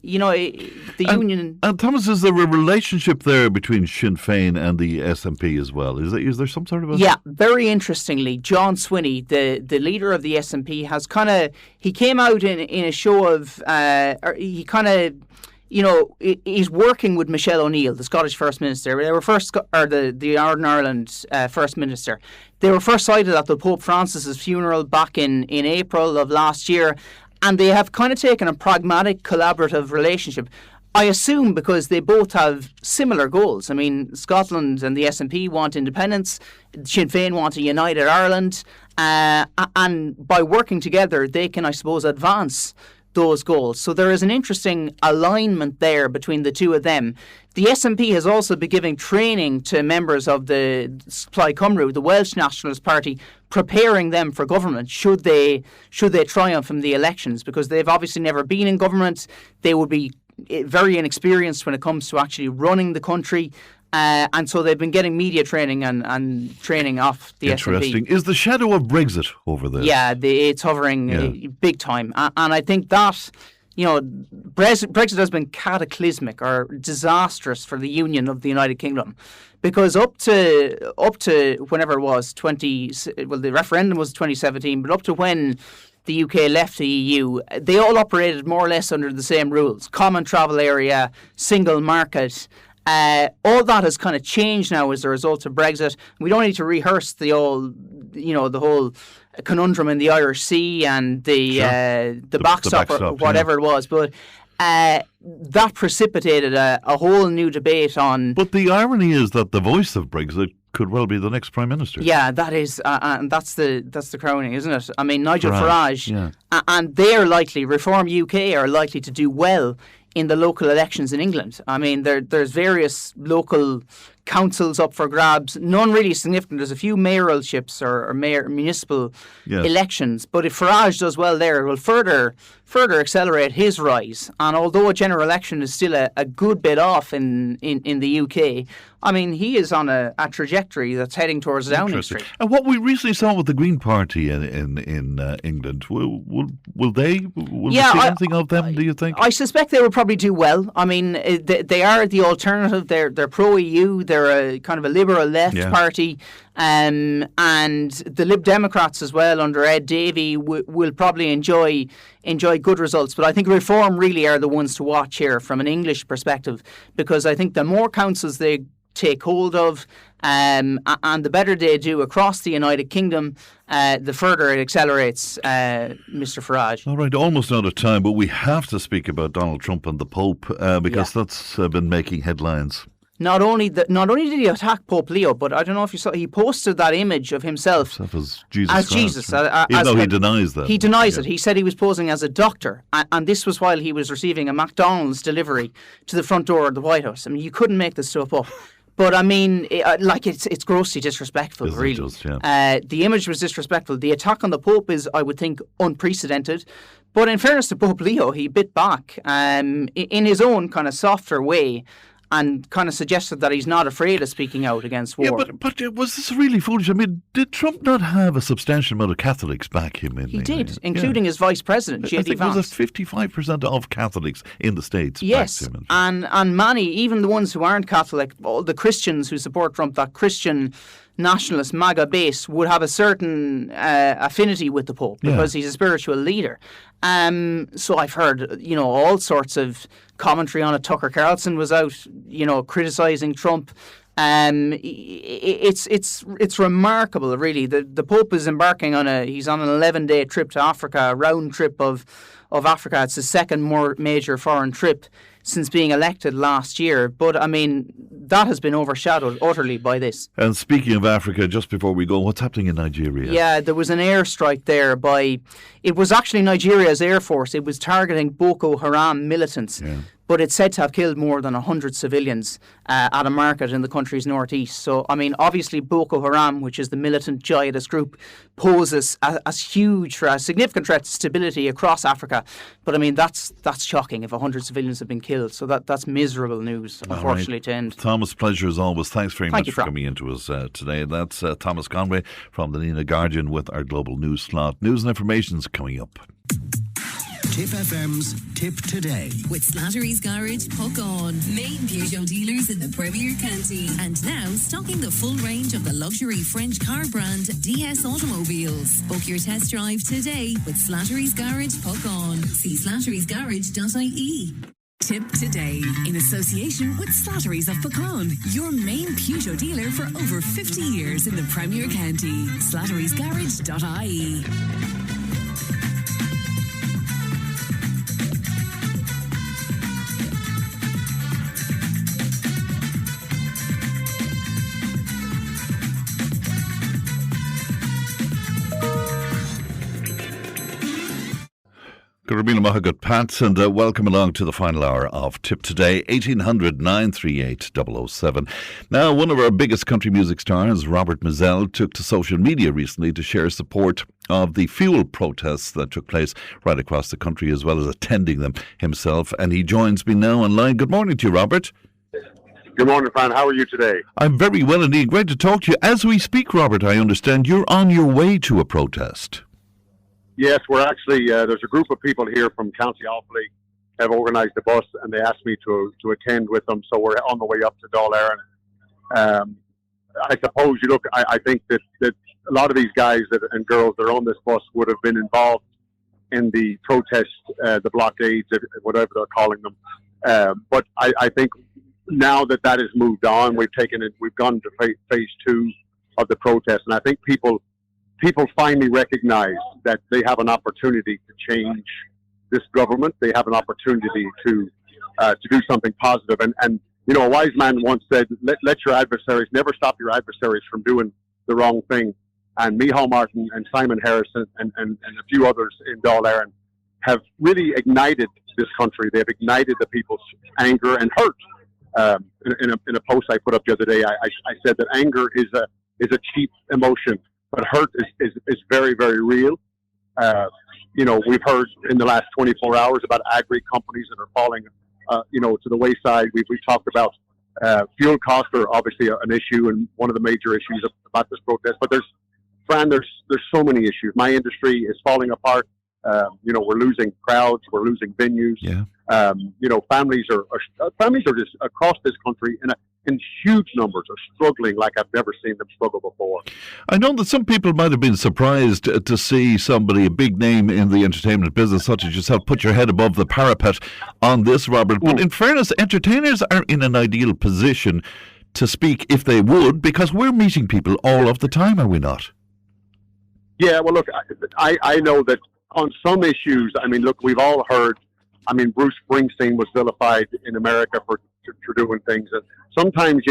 E: union.
B: And Thomas, is there a relationship there between Sinn Féin and the SNP as well? Is there some sort of a...
E: Yeah, very interestingly, John Swinney, the leader of the SNP, has he came out in a show of, he's working with Michelle O'Neill, the Scottish First Minister. They were the Northern Ireland First Minister. They were first sighted at the Pope Francis's funeral back in April of last year, and they have kind of taken a pragmatic, collaborative relationship. I assume because they both have similar goals. I mean, Scotland and the SNP want independence, Sinn Féin want a united Ireland, and by working together, they can, I suppose, advance those goals. So there is an interesting alignment there between the two of them. The SNP has also been giving training to members of the Plaid Cymru, the Welsh Nationalist Party, preparing them for government should they triumph in the elections, because they've obviously never been in government. They would be very inexperienced when it comes to actually running the country. And so they've been getting media training and training off the
B: Interesting.
E: SNP.
B: Is the shadow of Brexit over there?
E: Yeah, it's hovering big time. And I think that, Brexit has been cataclysmic or disastrous for the union of the United Kingdom, because up to whenever it was, the referendum was 2017, but up to when the UK left the EU, they all operated more or less under the same rules. Common travel area, single market. All that has kind of changed now as a result of Brexit. We don't need to rehearse the whole conundrum in the Irish Sea and the backstop or whatever it was, but that precipitated a whole new debate on.
B: But the irony is that the voice of Brexit could well be the next Prime Minister.
E: Yeah, that is, and that's the crowning, isn't it? I mean, Nigel Farage,
B: yeah.
E: And they're likely, Reform UK are likely to do well in the local elections in England. I mean, there's various local councils up for grabs, none really significant. There's a few mayoralships or municipal elections, but if Farage does well there, it will further accelerate his rise. And although a general election is still a good bit off in the UK, I mean, he is on a trajectory that's heading towards Downing Street.
B: And what we recently saw with the Green Party in England, will we see anything of them, do you think?
E: I suspect they will probably do well. I mean, they are the alternative. They're pro-EU. They're a kind of a liberal left party. And the Lib Democrats as well under Ed Davey will probably enjoy good results. But I think Reform really are the ones to watch here from an English perspective, because I think the more councils they take hold of and the better they do across the United Kingdom, the further it accelerates Mr. Farage.
B: All right, almost out of time, but we have to speak about Donald Trump and the Pope because that's been making headlines.
E: Not only did he attack Pope Leo, but I don't know if you saw, he posted that image of himself
B: as Jesus.
E: Even
B: though he denies that.
E: He denies it. He said he was posing as a doctor, and this was while he was receiving a McDonald's delivery to the front door of the White House. I mean, you couldn't make this stuff up. But I mean, it's grossly disrespectful, really. The image was disrespectful. The attack on the Pope is, I would think, unprecedented. But in fairness to Pope Leo, he bit back in his own kind of softer way, and kind of suggested that he's not afraid of speaking out against war.
B: Yeah, but was this really foolish? I mean, did Trump not have a substantial amount of Catholics back him?
E: He did, including his vice president, J.D. Vance.
B: Was it 55% of Catholics in the States?
E: Yes,
B: backed him
E: and many, even the ones who aren't Catholic, all the Christians who support Trump, that Christian nationalist MAGA base, would have a certain affinity with the Pope because he's a spiritual leader. So I've heard, all sorts of commentary on it. Tucker Carlson was out, criticising Trump. It's remarkable, really. The Pope is embarking he's on an 11-day trip to Africa, a round trip of Africa. It's his second more major foreign trip since being elected last year. But, I mean, that has been overshadowed utterly by this.
B: And speaking of Africa, just before we go, what's happening in Nigeria?
E: Yeah, there was an airstrike there it was actually Nigeria's Air Force. It was targeting Boko Haram militants. Yeah. but it's said to have killed more than 100 civilians at a market in the country's northeast. So, I mean, obviously Boko Haram, which is the militant jihadist group, poses a significant threat to stability across Africa. But, I mean, that's shocking if 100 civilians have been killed. So that's miserable news, unfortunately, to end.
B: Thomas, pleasure as always. Thanks very much for coming into us today. That's Thomas Conway from the Nina Guardian with our global news slot. News and information's coming up.
D: Tipp FM's Tip Today.
A: With Slattery's Garage, Puck On. Main Peugeot dealers in the Premier County. And now stocking the full range of the luxury French car brand DS Automobiles. Book your test drive today with Slattery's Garage, Puck On. See slatterysgarage.ie. Tip Today, in association with Slattery's of Pecan, your main Peugeot dealer for over 50 years in the Premier County. slatterysgarage.ie.
B: Good Mahagut Pats, and welcome along to the final hour of Tip Today, 1800 938 007. Now, one of our biggest country music stars, Robert Mizzell, took to social media recently to share support of the fuel protests that took place right across the country, as well as attending them himself. And he joins me now online. Good morning to you, Robert.
F: Good morning, Fran. How are you today?
B: I'm very well indeed. Great to talk to you. As we speak, Robert, I understand you're on your way to a protest.
F: Yes, we're actually, there's a group of people here from County Offaly have organised a bus, and they asked me to attend with them, so we're on the way up to Dáil Éireann. I suppose, I think that a lot of these guys and girls that are on this bus would have been involved in the protest, the blockades, whatever they're calling them. But I think now that has moved on, we've gone to phase 2 of the protest, and I think people finally recognize that they have an opportunity to change this government. They have an opportunity to do something positive. And a wise man once said, let your adversaries, never stop your adversaries from doing the wrong thing. And Micheál Martin and Simon Harrison and a few others in Dáil Éireann have really ignited this country. They've ignited the people's anger and hurt. In a post I put up the other day, I said that anger is a cheap emotion, but hurt is very, very real. We've heard in the last 24 hours about agri companies that are falling, to the wayside. We've talked about fuel costs are obviously an issue and one of the major issues about this protest. But there's so many issues. My industry is falling apart. We're losing crowds. We're losing venues.
B: Yeah.
F: Families are just across this country in huge numbers are struggling like I've never seen them struggle before.
B: I know that some people might have been surprised to see somebody, a big name in the entertainment business, such as yourself, put your head above the parapet on this, Robert. But in fairness, entertainers are in an ideal position to speak if they would, because we're meeting people all of the time, are we not?
F: Yeah, well, look, I know that on some issues, we've all heard, Bruce Springsteen was vilified in America for doing things. And sometimes,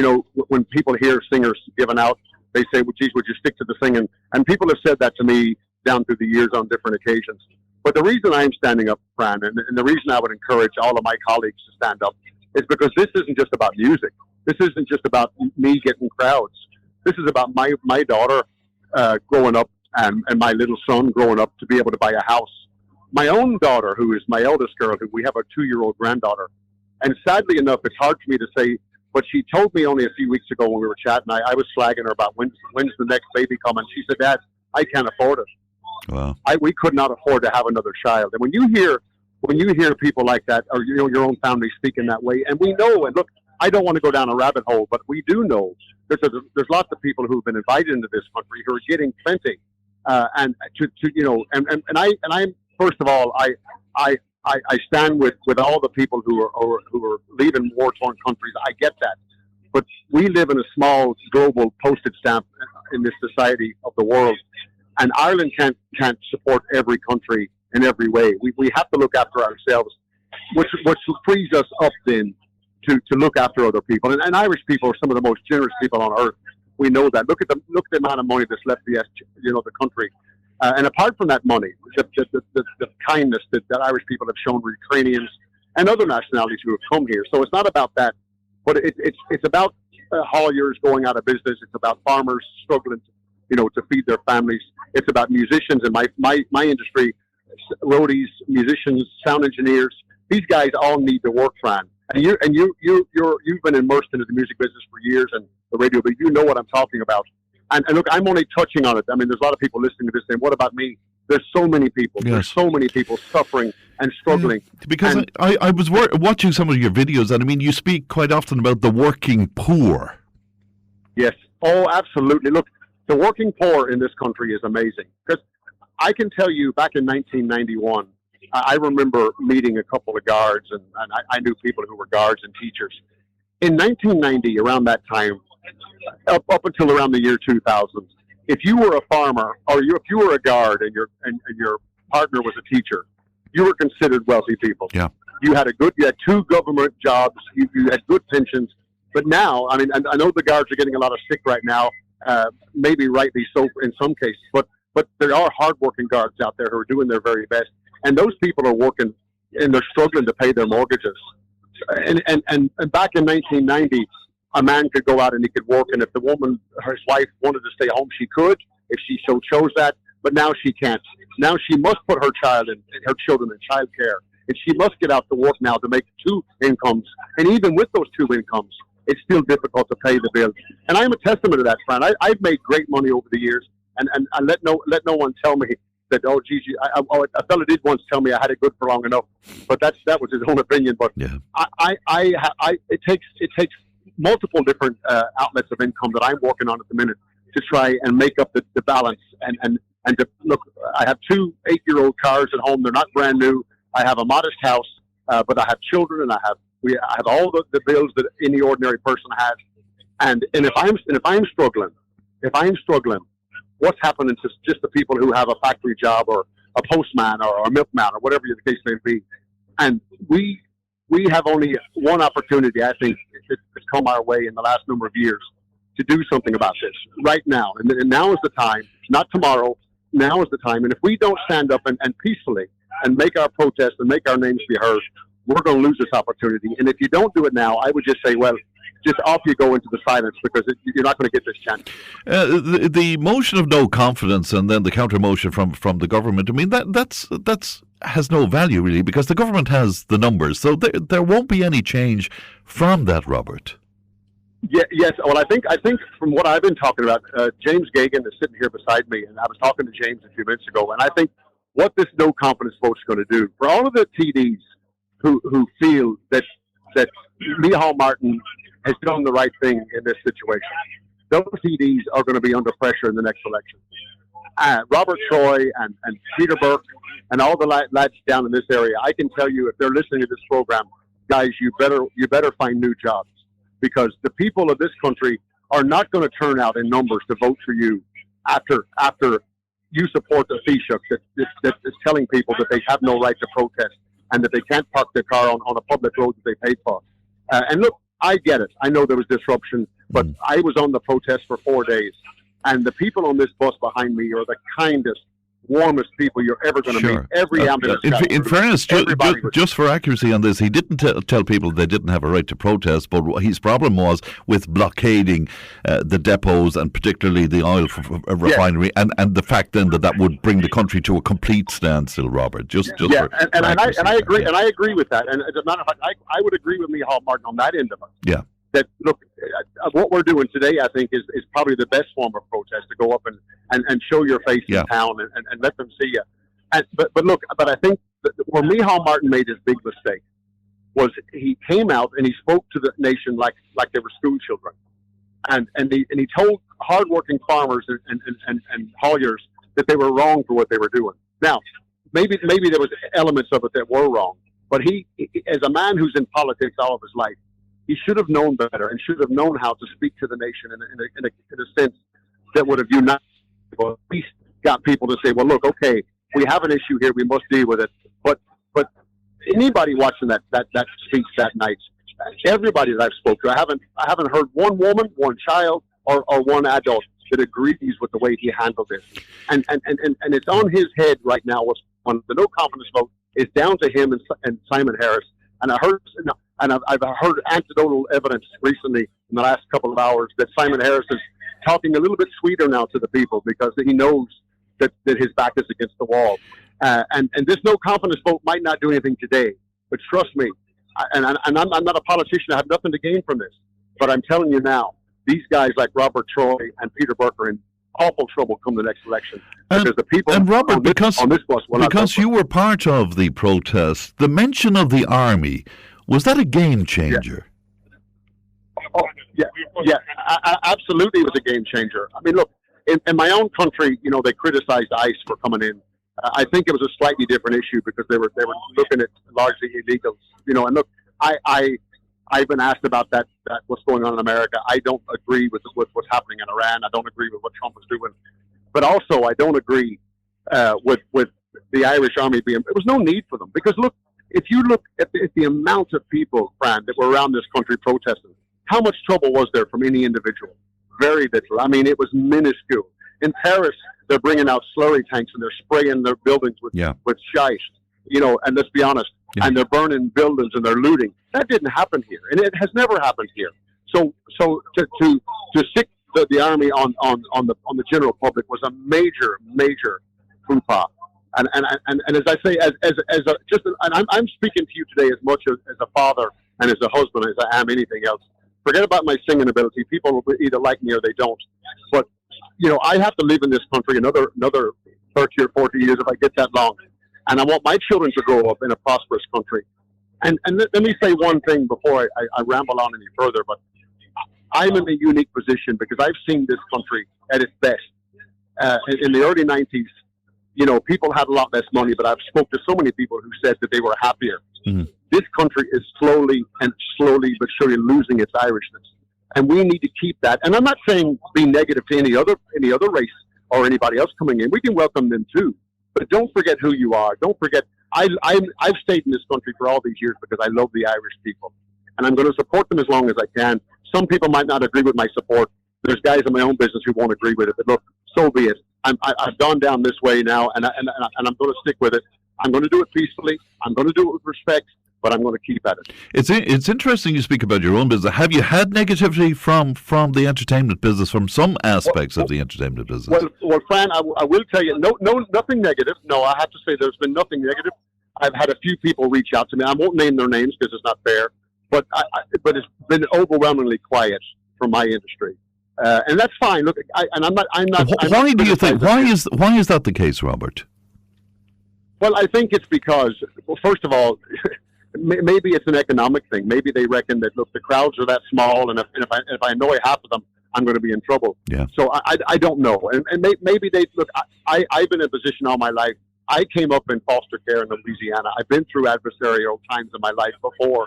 F: when people hear singers giving out, they say, well, geez, would you stick to the singing? And people have said that to me down through the years on different occasions. But the reason I'm standing up, Fran, and the reason I would encourage all of my colleagues to stand up is because this isn't just about music. This isn't just about me getting crowds. This is about my daughter growing up and my little son growing up to be able to buy a house. My own daughter, who is my eldest girl, who we have a 2-year-old granddaughter. And sadly enough, it's hard for me to say, but she told me only a few weeks ago when we were chatting, I was flagging her about when's the next baby coming. She said, Dad, I can't afford it.
B: Wow.
F: We could not afford to have another child. And when you hear people like that, or your own family speaking that way, and we know, and look, I don't want to go down a rabbit hole, but we do know there's lots of people who've been invited into this country who are getting plenty. And I'm first of all, I stand with all the people who are leaving war-torn countries. I get that, but we live in a small global postage stamp in this society of the world, and Ireland can't support every country in every way. We have to look after ourselves, which frees us up then to look after other people. And Irish people are some of the most generous people on earth. We know that. Look at the amount of money that's left the country. And apart from that money, the kindness that Irish people have shown Ukrainians, and other nationalities who have come here. So it's not about that, but it's about hauliers going out of business. It's about farmers struggling, to feed their families. It's about musicians in my industry, roadies, musicians, sound engineers. These guys all need to work, Fran. And you've been immersed into the music business for years and the radio, but you know what I'm talking about. And look, I'm only touching on it. I mean, there's a lot of people listening to this saying, "What about me?" There's so many people.
B: Yes.
F: There's so many people suffering and struggling.
B: Yeah, because I was watching some of your videos, and I mean, you speak quite often about the working poor.
F: Yes. Oh, absolutely. Look, the working poor in this country is amazing. Because I can tell you, back in 1991, I remember meeting a couple of guards, and I knew people who were guards and teachers. In 1990, around that time, up until around the year 2000, if you were a farmer or if you were a guard and your partner was a teacher, you were considered wealthy people.
B: Yeah.
F: You had 2 government jobs. You had good pensions. But now, I mean, I know the guards are getting a lot of stick right now, maybe rightly so in some cases. But there are hardworking guards out there who are doing their very best, and those people are working and they're struggling to pay their mortgages. And back in 1990. A man could go out and he could work, and if the woman, his wife, wanted to stay home, she could, if she so chose that. But now she can't. Now she must put her children in child care, and she must get out to work now to make 2 incomes. And even with those 2 incomes, it's still difficult to pay the bills. And I'm a testament to that, Fran. I've made great money over the years, and I let no one tell me that, oh, geez, a fellow did once tell me I had it good for long enough, but that was his own opinion. But yeah. It takes multiple different outlets of income that I'm working on at the minute to try and make up the balance and to look. I have 2 8-year-old cars at home. They're not brand new. I have a modest house, but I have children, and I have all the bills that any ordinary person has. And if I'm struggling, what's happening to just the people who have a factory job or a postman or a milkman or whatever the case may be? And we have only one opportunity, I think, that's come our way in the last number of years to do something about this right now. And now is the time, not tomorrow. Now is the time. And if we don't stand up and peacefully and make our protest and make our names be heard, we're going to lose this opportunity. And if you don't do it now, I would just say, well, just off you go into the silence, because you're not going to get this chance.
B: The motion of no confidence and then the counter motion from the government, I mean, that's has no value really, because the government has the numbers. So there won't be any change from that, Robert.
F: Yeah, yes. Well, I think from what I've been talking about, James Gagan is sitting here beside me, and I was talking to James a few minutes ago, and I think what this no confidence vote is going to do for all of the TDs who feel that Micheál Martin has done the right thing in this situation, those TDs are going to be under pressure in the next election. Robert Troy and Peter Burke and all the lads down in this area, I can tell you, if they're listening to this program, guys, you better find new jobs, because the people of this country are not going to turn out in numbers to vote for you after you support the Taoiseach that is telling people that they have no right to protest and that they can't park their car on a public road that they paid for. And look, I get it. I know there was disruption, but I was on the protest for 4 days. And the people on this bus behind me are the kindest, warmest people you're ever going to meet. Every ambulance.
B: In fairness, just for accuracy on this, he didn't tell people they didn't have a right to protest, but his problem was with blockading the depots and particularly the oil refinery, and the fact then that would bring the country to a complete standstill, Robert.
F: I agree with that. And as a matter of fact, I would agree with Micheál Martin on that end of it.
B: Yeah.
F: That, look, what we're doing today, I think, is probably the best form of protest, to go up and show your face in town and let them see you. But I think where Micheál Martin made his big mistake was he came out and he spoke to the nation like they were school children, and he told hardworking farmers and hauliers that they were wrong for what they were doing. Now, maybe there was elements of it that were wrong, but he, as a man who's in politics all of his life, he should have known better and should have known how to speak to the nation in a sense that would have united people, at least got people to say, well, look, okay, we have an issue here, we must deal with it. But anybody watching that speech that night, everybody that I've spoken to, I haven't heard one woman, one child, or one adult that agrees with the way he handled this. And it's on his head right now. On the no confidence vote is down to him and Simon Harris And I've heard anecdotal evidence recently in the last couple of hours that Simon Harris is talking a little bit sweeter now to the people because he knows that his back is against the wall. And this no confidence vote might not do anything today, but trust me, I'm not a politician. I have nothing to gain from this, but I'm telling you now, these guys like Robert Troy and Peter Burke are in awful trouble come the next election. Because the people
B: and Robert,
F: on this bus will
B: because you were part of the protest, the mention of the army, was that a game changer?
F: Yeah, absolutely, it was a game changer. I mean, look, in my own country, they criticized ICE for coming in. I think it was a slightly different issue because they were looking at largely illegals. And look, I've been asked about that what's going on in America. I don't agree with what's happening in Iran. I don't agree with what Trump is doing. But also, I don't agree with the Irish army being. There was no need for them because look, if you look at the amount of people, Fran, that were around this country protesting, how much trouble was there from any individual? Very little. I mean, it was minuscule. In Paris, they're bringing out slurry tanks and they're spraying their buildings with shite. And let's be honest, and they're burning buildings and they're looting. That didn't happen here, and it has never happened here. So to stick the army on the general public was a major faux pas. And as I say, I'm speaking to you today as much as a father and as a husband as I am anything else. Forget about my singing ability. People will either like me or they don't. But I have to live in this country another 30 or 40 years if I get that long. And I want my children to grow up in a prosperous country. And let me say one thing before I ramble on any further, but I'm in a unique position because I've seen this country at its best. In the early 90s, people had a lot less money, but I've spoke to so many people who said that they were happier. Mm-hmm. This country is slowly but surely losing its Irishness. And we need to keep that. And I'm not saying be negative to any other race or anybody else coming in. We can welcome them too. But don't forget who you are. Don't forget, I've stayed in this country for all these years because I love the Irish people. And I'm going to support them as long as I can. Some people might not agree with my support. There's guys in my own business who won't agree with it. But look, so be it. I've gone down this way now, and I'm going to stick with it. I'm going to do it peacefully. I'm going to do it with respect, but I'm going to keep at it.
B: It's interesting you speak about your own business. Have you had negativity from the entertainment business, from some aspects of the entertainment business?
F: Well, Fran, I will tell you, no, nothing negative. No, I have to say there's been nothing negative. I've had a few people reach out to me. I won't name their names because it's not fair, but it's been overwhelmingly quiet from my industry. And that's fine. Look, I'm not.
B: Why do you think? Why is that the case, Robert?
F: Well, I think it's because, first of all, maybe it's an economic thing. Maybe they reckon that look, the crowds are that small, and if I annoy half of them, I'm going to be in trouble. Yeah. So I don't know, and maybe they look. I've been in a position all my life. I came up in foster care in Louisiana. I've been through adversarial times in my life before,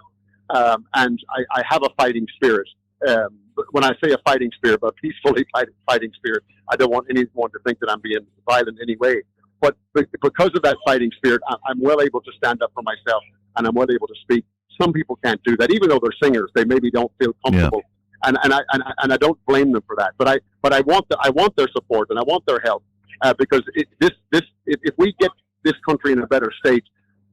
F: and I have a fighting spirit. When I say a fighting spirit, but a peacefully fighting spirit, I don't want anyone to think that I'm being violent in any way. But because of that fighting spirit, I'm well able to stand up for myself, and I'm well able to speak. Some people can't do that, even though they're singers. They maybe don't feel comfortable, and I don't blame them for that. But I want their support and I want their help because if we get this country in a better state,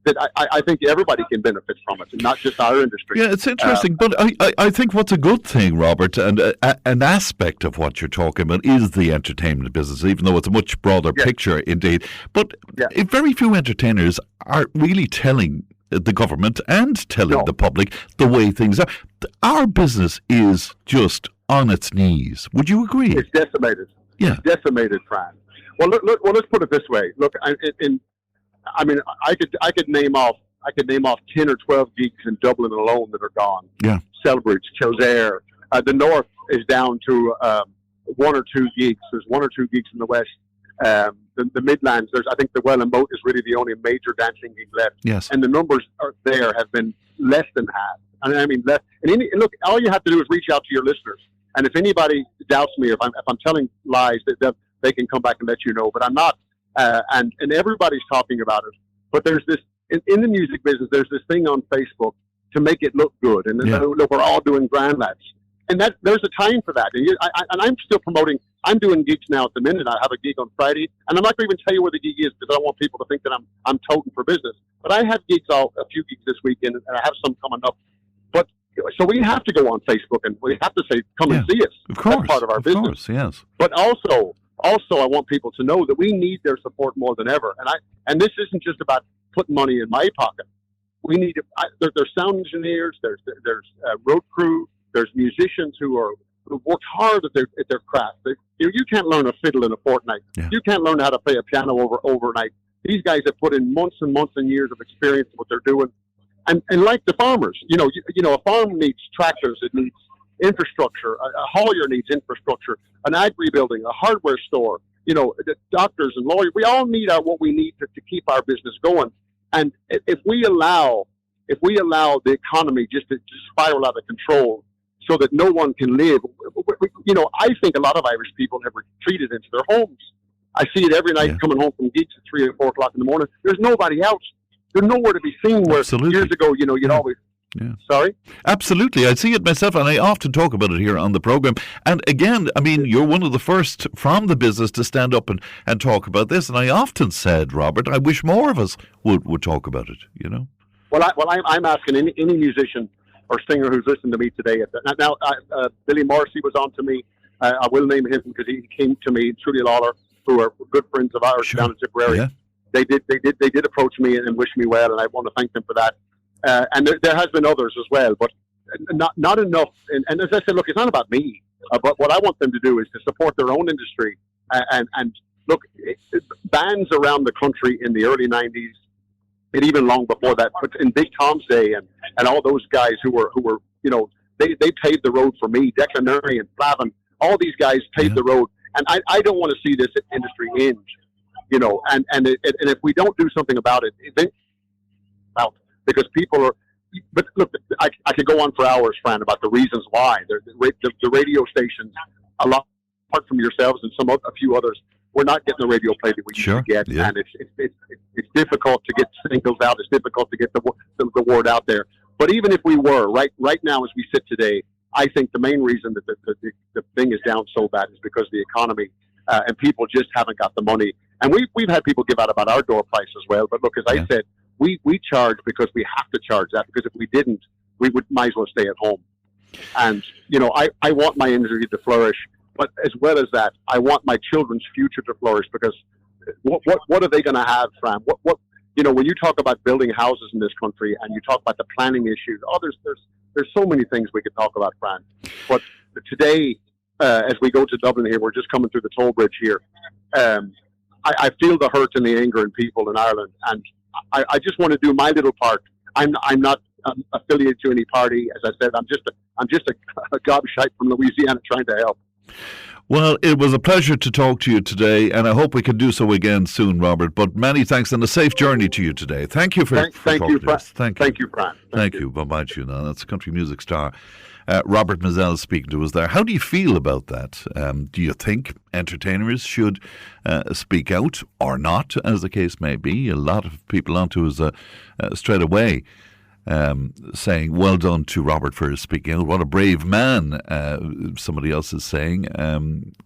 F: that I think everybody can benefit from it, and not just our industry.
B: Yeah, it's interesting, but I think what's a good thing, Robert, and an aspect of what you're talking about is the entertainment business, even though it's a much broader picture indeed. But very few entertainers are really telling the government and telling the public the way things are. Our business is just on its knees. Would you agree?
F: It's decimated.
B: Yeah.
F: It's decimated, Fran. Well, let's put it this way. Look, I could name off 10 or 12 gigs in Dublin alone that are gone. Yeah. Selbridge, Kildare. The north is down to 1 or 2 gigs. There's 1 or 2 gigs in the west. The Midlands, I think the Well and Moat is really the only major dancing gig left. Yes. And the numbers have been less than half. And I mean less. And look, all you have to do is reach out to your listeners. And if anybody doubts me, if I'm telling lies, they can come back and let you know. But I'm not. And everybody's talking about it. But there's this, in the music business, there's this thing on Facebook to make it look good. And look, we're all doing Grand Lads. And there's a time for that. And I'm still promoting I'm doing gigs now at the minute. I have a gig on Friday, and I'm not going to even tell you where the gig is because I don't want people to think that I'm toting for business. But I have gigs, a few gigs this weekend, and I have some coming up. But so we have to go on Facebook and we have to say, "Come and see us."
B: Of course,
F: that's part of our business.
B: Course, yes.
F: But also, I want people to know that we need their support more than ever. And this isn't just about putting money in my pocket. We need there's sound engineers, there's road crew, there's musicians who've worked hard at their craft. You can't learn a fiddle in a fortnight. Yeah. You can't learn how to play a piano overnight. These guys have put in months and months and years of experience in what they're doing. And like the farmers, you know, a farm needs tractors, it needs infrastructure. A haulier needs infrastructure. An agri building, a hardware store. You know, the doctors and lawyers. We all need what we need to keep our business going. And if we allow the economy just to spiral out of control, so that no one can live, you know, I think a lot of Irish people have retreated into their homes. I see it every night coming home from gigs at 3 or 4 o'clock in the morning. There's nobody else. There's nowhere to be seen. Where years ago, you know, you'd always.
B: Yeah.
F: Sorry?
B: Absolutely. I see it myself, and I often talk about it here on the programme. And again, I mean, you're one of the first from the business to stand up and talk about this. And I often said, Robert, I wish more of us would talk about it, you know?
F: Well, I'm asking any musician or singer who's listening to me today. Now, Billy Morrissey was on to me. I will name him because he came to me, Trudy Lawler, who are good friends of ours down in Tipperary. Yeah. They did approach me and wish me well, and I want to thank them for that. And there has been others as well, but not enough. And as I said, look, it's not about me. But what I want them to do is to support their own industry. And look, bands around the country in the early 90s, and even long before that, but in Big Tom's day, and all those guys who were you know, they paved the road for me. Declan Murray and Flavin, all these guys paved the road. And I don't want to see this industry end, you know. And if we don't do something about it, because people are. But look, I could go on for hours, Fran, about the reasons why the radio stations, a lot apart from yourselves and a few others, we're not getting the radio play that we used to get, and it's difficult to get singles out. It's difficult to get the word out there. But even if we were right now as we sit today, I think the main reason that the thing is down so bad is because of the economy, and people just haven't got the money. And we've had people give out about our door price as well. But look, as I said, we charge because we have to charge that, because if we didn't, we might as well stay at home. And you know, I want my industry to flourish. But as well as that, I want my children's future to flourish, because what are they going to have, Fran? What you know, when you talk about building houses in this country and you talk about the planning issues, there's so many things we could talk about, Fran. But today, as we go to Dublin here, we're just coming through the toll bridge here. I feel the hurt and the anger in people in Ireland, and I just want to do my little part. I'm not affiliated to any party. As I said, I'm just a gobshite from Louisiana trying to help.
B: Well, it was a pleasure to talk to you today, and I hope we can do so again soon, Robert. But many thanks, and a safe journey to you today. Thank you for talking to us. Thank you,
F: Fran.
B: Thank you. Bye-bye to you now. That's country music star Robert Mizzell speaking to us there. How do you feel about that? Do you think entertainers should speak out or not, as the case may be? A lot of people onto us straight away. Saying, well done to Robert for speaking out. What a brave man, somebody else is saying.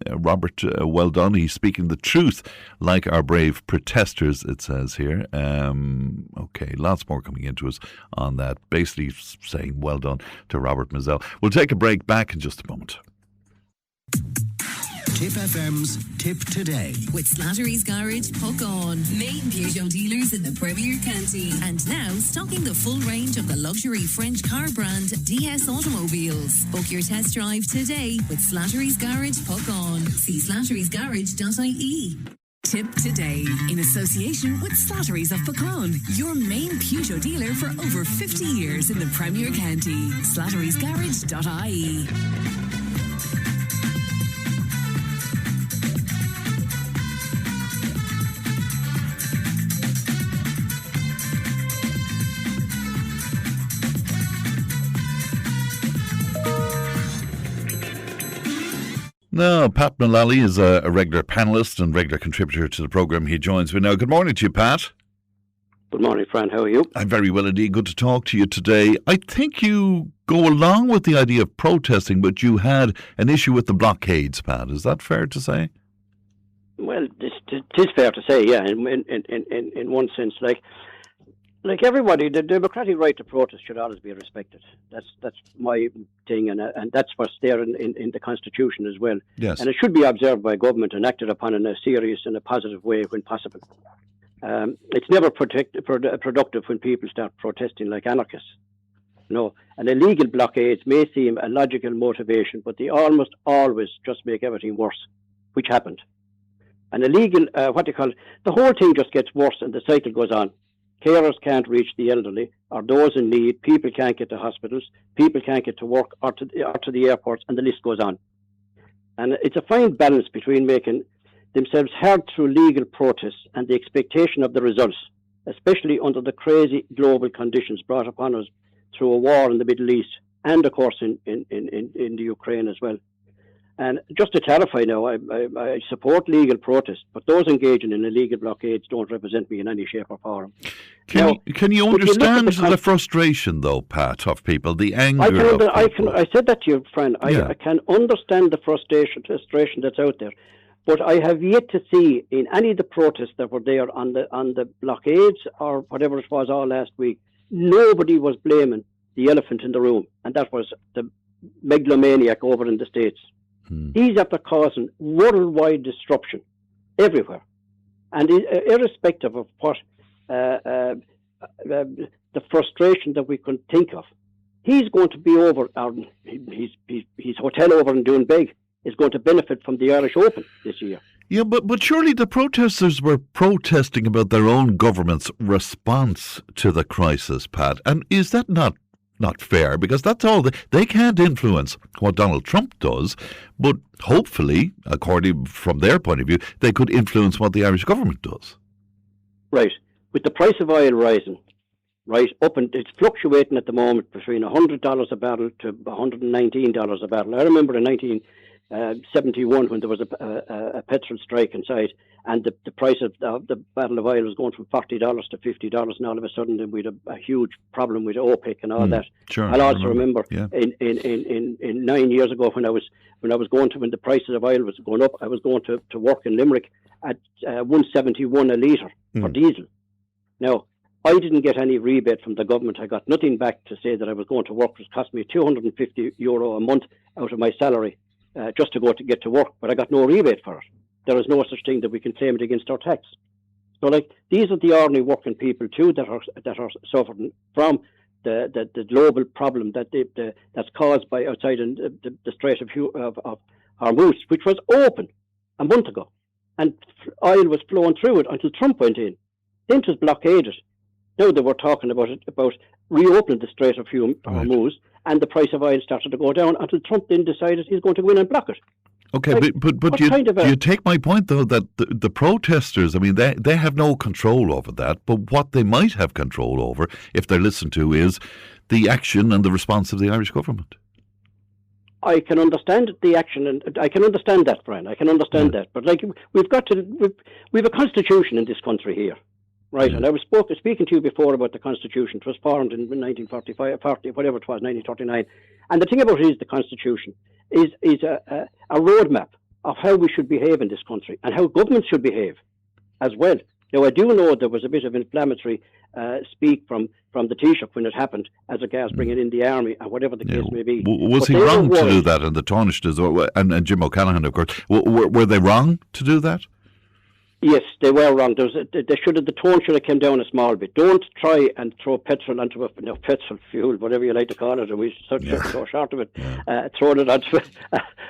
B: Robert, well done. He's speaking the truth like our brave protesters, it says here. Okay, lots more coming into us on that. Basically saying well done to Robert Mizzell. We'll take a break, back in just a moment.
D: Tipp FM's Tip Today.
A: With Slattery's Garage, Puck On. Main Peugeot dealers in the Premier County. And now stocking the full range of the luxury French car brand DS Automobiles. Book your test drive today with Slattery's Garage, Puck On. See slatterysgarage.ie. Tip Today, in association with Slattery's of Puckon, your main Peugeot dealer for over 50 years in the Premier County. slatterysgarage.ie.
B: Now, Pat Mullally is a regular panellist and regular contributor to the programme. He joins me now. Good morning to you, Pat.
G: Good morning, Fran. How are you?
B: I'm very well indeed. Good to talk to you today. I think you go along with the idea of protesting, but you had an issue with the blockades, Pat. Is that fair to say?
G: Well, it is fair to say, yeah. In one sense, like everybody, the democratic right to protest should always be respected. That's my thing, and that's what's there in the Constitution as well.
B: Yes.
G: And it should be observed by government and acted upon in a serious and a positive way when possible. It's never productive when people start protesting like anarchists. No, and illegal blockades may seem a logical motivation, but they almost always just make everything worse, which happened. An illegal, the whole thing just gets worse and the cycle goes on. Carers can't reach the elderly or those in need. People can't get to hospitals. People can't get to work or to the airports, and the list goes on. And it's a fine balance between making themselves heard through legal protests and the expectation of the results, especially under the crazy global conditions brought upon us through a war in the Middle East and, of course, in the Ukraine as well. And just to clarify now, I support legal protests, but those engaging in illegal blockades don't represent me in any shape or form.
B: Can you understand the frustration, though, Pat, of people, the anger of people?
G: I said that to you, friend. I can understand the frustration that's out there. But I have yet to see in any of the protests that were there on the blockades or whatever it was all last week, nobody was blaming the elephant in the room, and that was the megalomaniac over in the States. He's after causing worldwide disruption everywhere. And irrespective of what the frustration that we can think of, he's going to be over, his hotel over in Doonbeg is going to benefit from the Irish Open this year.
B: Yeah, but surely the protesters were protesting about their own government's response to the crisis, Pat. And is that not fair? Because that's all. They can't influence what Donald Trump does, but hopefully, according from their point of view, they could influence what the Irish government does. Right.
G: With the price of oil rising, right up, and it's fluctuating at the moment between $100 a barrel to $119 a barrel. I remember in 1971 when there was a petrol strike inside, and the price of the barrel of oil was going from $40 to $50, and all of a sudden then we had a huge problem with OPEC and all that.
B: Sure,
G: I also remember in 9 years ago when the prices of oil was going up, I was going to work in Limerick at $1.71 a litre for diesel. Now, I didn't get any rebate from the government. I got nothing back to say that I was going to work. It cost me €250 a month out of my salary just to get to work, but I got no rebate for it. There is no such thing that we can claim it against our tax. So, these are the ordinary working people too that are suffering from the global problem that's caused by outside the Strait of Hormuz, which was open a month ago, and oil was flowing through it until Trump went in. Then it was blockaded. Now they were talking about reopening the Strait of Hormuz, and the price of oil started to go down until Trump then decided he's going to go in and block it.
B: Okay, but you take my point, though, that the protesters, I mean, they have no control over that, but what they might have control over, if they're listened to, is the action and the response of the Irish government.
G: I can understand the action, and I can understand that, Brian. I can understand that. But we've a constitution in this country here. Right, and I was speaking to you before about the Constitution. It was formed in 1945, 40, whatever it was, 1939. And the thing about it is the Constitution is a roadmap of how we should behave in this country and how governments should behave as well. Now, I do know there was a bit of inflammatory speak from the Taoiseach when it happened as regards bringing in the army and whatever the case may be.
B: Was he wrong to do that? And the Taoiseach and Jim O'Callaghan, of course, were they wrong to do that?
G: Yes, they were wrong. The tone should have come down a small bit. Don't try and throw petrol onto petrol fuel, whatever you like to call it, and we so short of it. Throwing it onto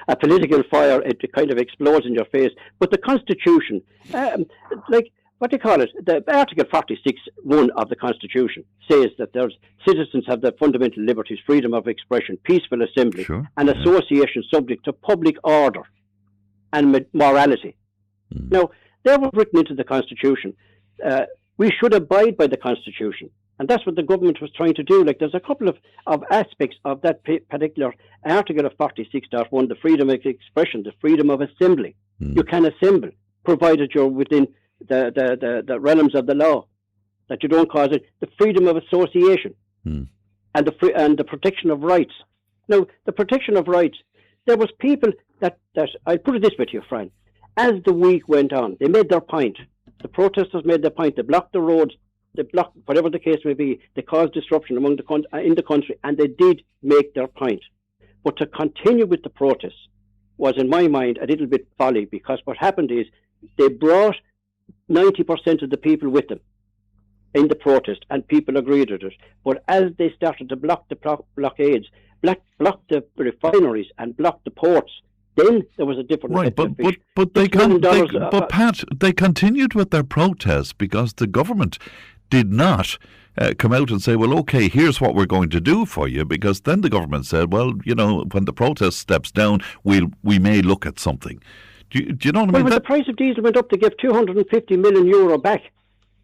G: a political fire, it kind of explodes in your face. But the Constitution, what do you call it? The Article 46(1) of the Constitution says that citizens have the fundamental liberties, freedom of expression, peaceful assembly, and association subject to public order and morality. Now, they were written into the Constitution. We should abide by the Constitution. And that's what the government was trying to do. There's a couple of aspects of that particular article of 46.1, the freedom of expression, the freedom of assembly. You can assemble, provided you're within the realms of the law. that you don't cause it, the freedom of association and the protection of rights. Now, the protection of rights, there was people that I put it this way to you, Fran. As the week went on, they made their point. The protesters made their point. They blocked the roads. They blocked, whatever the case may be. They caused disruption in the country, and they did make their point. But to continue with the protests was, in my mind, a little bit folly, because what happened is they brought 90% of the people with them in the protest, and people agreed with it. But as they started to block the blockades, block the refineries and block the ports, then there was a different
B: right. But Pat, they continued with their protests because the government did not come out and say, well, okay, here's what we're going to do for you, because then the government said, well, you know, when the protest steps down, we may look at something. Do you know what I mean?
G: Well, when the price of diesel went up, to give €250 million back.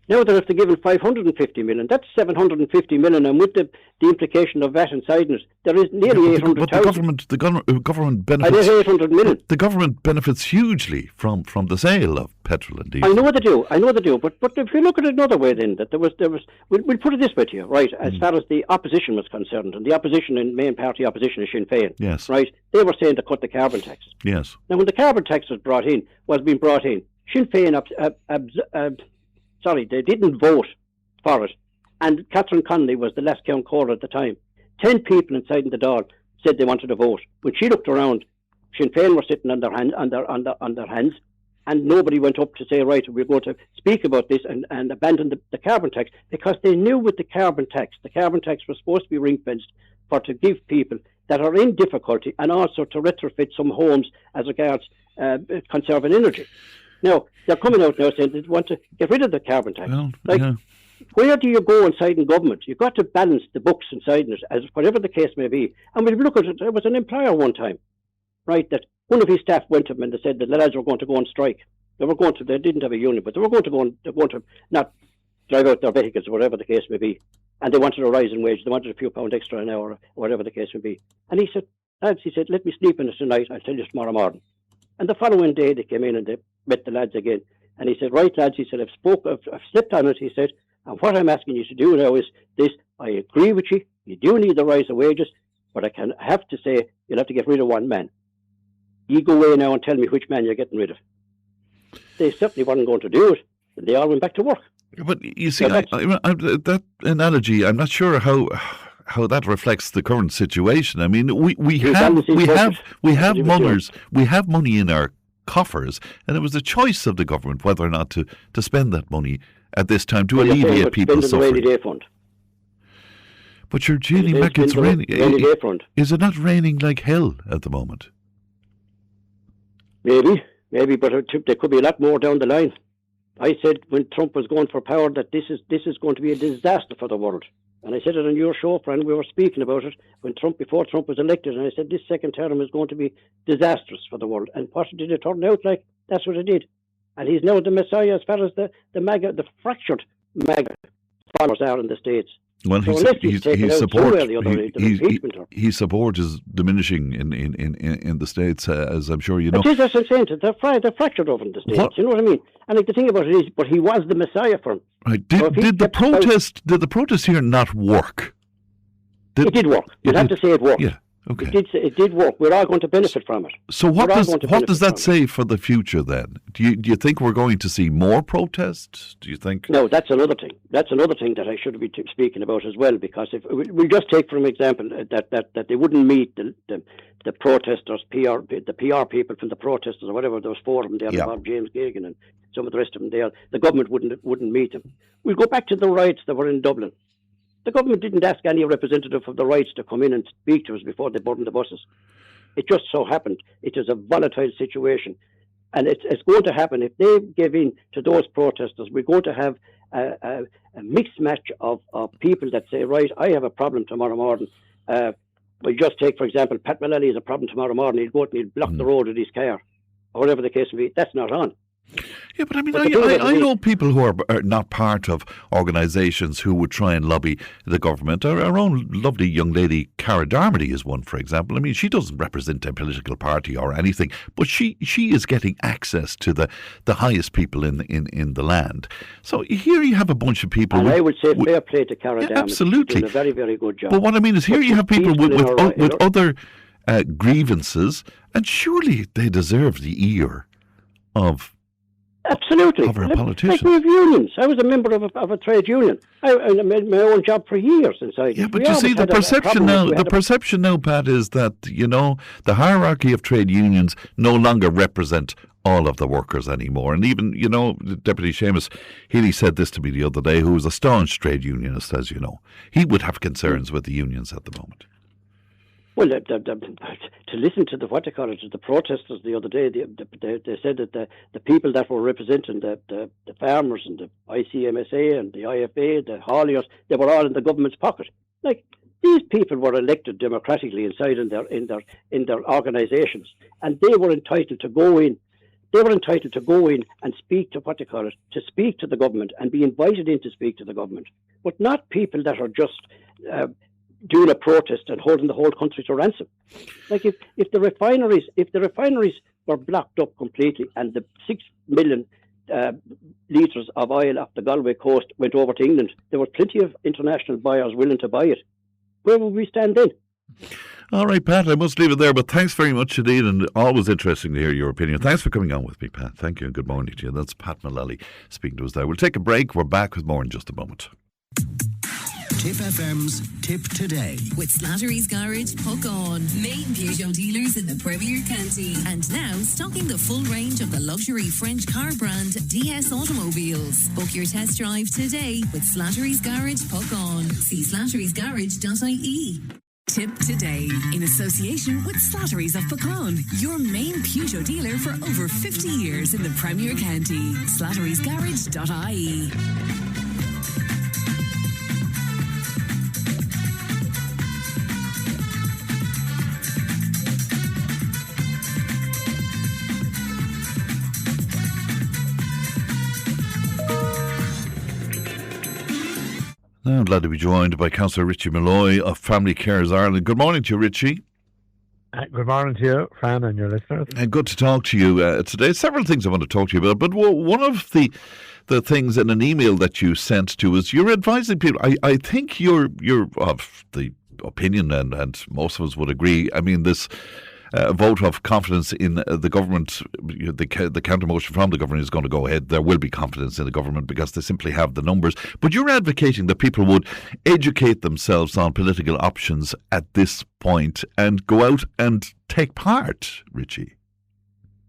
G: Now they're after giving 550 million. That's 750 million, and with the implication of that inside it, there is nearly 800,000.
B: But the government benefits.
G: I did 800 million.
B: The government benefits hugely from the sale of petrol and diesel.
G: I know they do. But if you look at it another way, then that there was. We'll put it this way to you, right? As far as the opposition was concerned, and the opposition in main party opposition is Sinn Féin.
B: Yes.
G: Right. They were saying to cut the carbon tax.
B: Yes.
G: Now, when the carbon tax was being brought in, Sinn Féin they didn't vote for it. And Catherine Conway was the last count caller at the time. 10 people inside the Dáil said they wanted to vote. When she looked around, Sinn Féin were sitting on their hands, and nobody went up to say, right, we're going to speak about this and abandon the carbon tax, because they knew with the carbon tax was supposed to be ring-fenced to give people that are in difficulty, and also to retrofit some homes as regards conserving energy. Now, they're coming out now saying they want to get rid of the carbon tax. Well, where do you go inside in government? You've got to balance the books inside it, as whatever the case may be. And when you look at it, there was an employer one time, right, that one of his staff went to him and they said that the lads were going to go on strike. They didn't have a union, but they were going to not drive out their vehicles or whatever the case may be. And they wanted a rise in wage. They wanted a few pounds extra an hour or whatever the case may be. And he said, lads, let me sleep in it tonight. I'll tell you tomorrow morning. And the following day they came in and they met the lads again. And he said, right, lads, he said, I've slept on it, he said, and what I'm asking you to do now is this. I agree with you. You do need the rise of wages, but I have to say you'll have to get rid of one man. You go away now and tell me which man you're getting rid of. They certainly weren't going to do it, and they all went back to work.
B: But you see, that analogy, I'm not sure how that reflects the current situation. I mean, we have money in our coffers, and it was the choice of the government whether or not to spend that money at this time to alleviate people's suffering.
G: The rainy day fund.
B: But you're Jeannie Mac, it's raining. Is it not raining like hell at the moment? Maybe, but
G: there could be a lot more down the line. I said when Trump was going for power that this is going to be a disaster for the world. And I said it on your show, friend. We were speaking about it before Trump was elected, and I said this second term is going to be disastrous for the world. And what did it turn out like? That's what it did. And he's now the messiah as far as the fractured MAGA followers are in the States.
B: Well, his support is diminishing in the States, as I'm sure you know.
G: It is, as I'm saying, they're fractured over in the States. You know what I mean? And the thing about it is, but he was the messiah for him.
B: Right. Did the protest here not work?
G: It did work. You'd have to say it worked.
B: Yeah. Okay.
G: It did work. We're all going to benefit from it.
B: So what does that say for the future then? Do you think we're going to see more protests? Do you think?
G: No, that's another thing. That's another thing that I should be speaking about as well. Because if we just take for example that they wouldn't meet the protesters, the PR people from the protesters or whatever, those four of them there, Bob James Gagan and some of the rest of them there, the government wouldn't meet them. We'll go back to the riots that were in Dublin. The government didn't ask any representative of the rights to come in and speak to us before they burned the buses. It just so happened. It is a volatile situation. And it's going to happen. If they give in to those protesters, we're going to have a mixed match of people that say, right, I have a problem tomorrow morning. We just take, for example, Pat Mullally has a problem tomorrow morning. He'll go out and he'll block the road with his car, or whatever the case may be. That's not on.
B: Yeah, but I mean,
G: But the thing about
B: I
G: it is-
B: know people who are not part of organisations who would try and lobby the government. Our own lovely young lady, Cara Darmody, is one, for example. I mean, she doesn't represent a political party or anything, but she is getting access to the highest people in the land. So here you have a bunch of people.
G: And I would say fair play to Cara
B: Yeah,
G: Darmody.
B: absolutely.
G: She's doing a very, very good job.
B: But what I mean is, here
G: But
B: you have people
G: people
B: with
G: in
B: other grievances, and surely they deserve the ear of
G: Absolutely.
B: of our
G: Like
B: politicians.
G: we have unions. I was a member of a trade union. I made my own job for years inside.
B: Yeah, but
G: We
B: you
G: always
B: see, the
G: had a
B: perception
G: problem
B: now,
G: with- we
B: the
G: had a-
B: perception now, Pat, is that, you know, the hierarchy of trade unions no longer represent all of the workers anymore. And even, you know, Deputy Seamus Healy said this to me the other day, who was a staunch trade unionist, as you know. He would have concerns with the unions at the moment.
G: Well, to listen to the protesters the other day, they said that the people that were representing the farmers and the ICMSA and the IFA, the hauliers, they were all in the government's pocket. Like, these people were elected democratically inside in their organisations, and they were entitled to go in. They were entitled to go in and speak to to speak to the government and be invited in to speak to the government, but not people that are just doing a protest and holding the whole country to ransom. Like if the refineries were blocked up completely and the 6 million litres of oil off the Galway coast went over to England, there were plenty of international buyers willing to buy it. Where would we stand then?
B: All right, Pat, I must leave it there, but thanks very much indeed, and always interesting to hear your opinion. Thanks for coming on with me, Pat. Thank you, and good morning to you. That's Pat Mullally speaking to us there. We'll take a break. We're back with more in just a moment.
D: Tipp FM's Tip Today.
A: With Slattery's Garage, Puck On. Main Peugeot dealers in the Premier County. And now stocking the full range of the luxury French car brand DS Automobiles. Book your test drive today with Slattery's Garage, Puck On. See slatterysgarage.ie. Tip Today, in association with Slattery's of Pecan, your main Peugeot dealer for over 50 years in the Premier County. slatterysgarage.ie.
B: Now I'm glad to be joined by Councillor Richie Malloy of Family Cares Ireland. Good morning to you, Richie.
H: Good morning to you, Fran, and your listeners.
B: And good to talk to you today. Several things I want to talk to you about, but one of the things in an email that you sent to us, you're advising people. I think you're of the opinion, and most of us would agree. I mean, this vote of confidence in the government, the counter motion from the government is going to go ahead. There will be confidence in the government because they simply have the numbers. But you're advocating that people would educate themselves on political options at this point and go out and take part, Richie.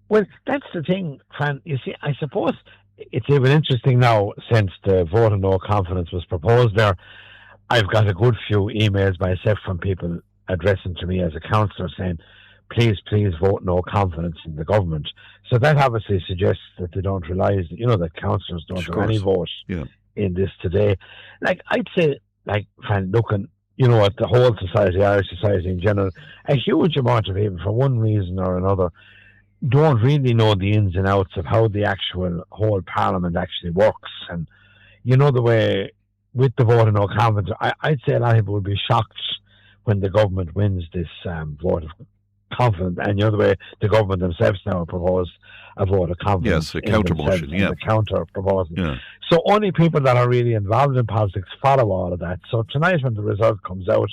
H: Well, that's the thing, Fran. You see, I suppose it's even interesting now since the vote of no confidence was proposed there. I've got a good few emails myself from people addressing to me as a councillor saying, please vote no confidence in the government. So that obviously suggests that they don't realise, that councillors don't have any vote in this today. Like, I'd say, like, Fran, looking, at the whole society, Irish society in general, a huge amount of people, for one reason or another, don't really know the ins and outs of how the actual whole parliament actually works. And, the way with the vote of no confidence, I'd say a lot of people would be shocked when the government wins this vote of confidence, and the way the government themselves now proposed a vote of confidence.
B: Yes, a counter motion,
H: a counter proposal. Yeah. So only people that are really involved in politics follow all of that. So tonight when the result comes out,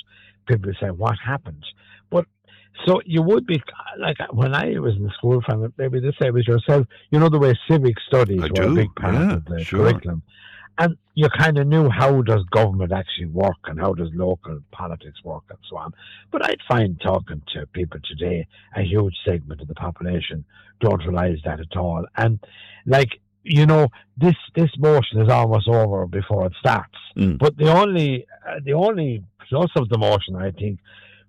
H: people say, what happened? But so you would be, like when I was in school, maybe this say was yourself, the way civic studies were a big part of the curriculum. And you kind of knew how does government actually work and how does local politics work and so on. But I'd find talking to people today, a huge segment of the population don't realise that at all. And this motion is almost over before it starts. But the only plus of the motion, I think,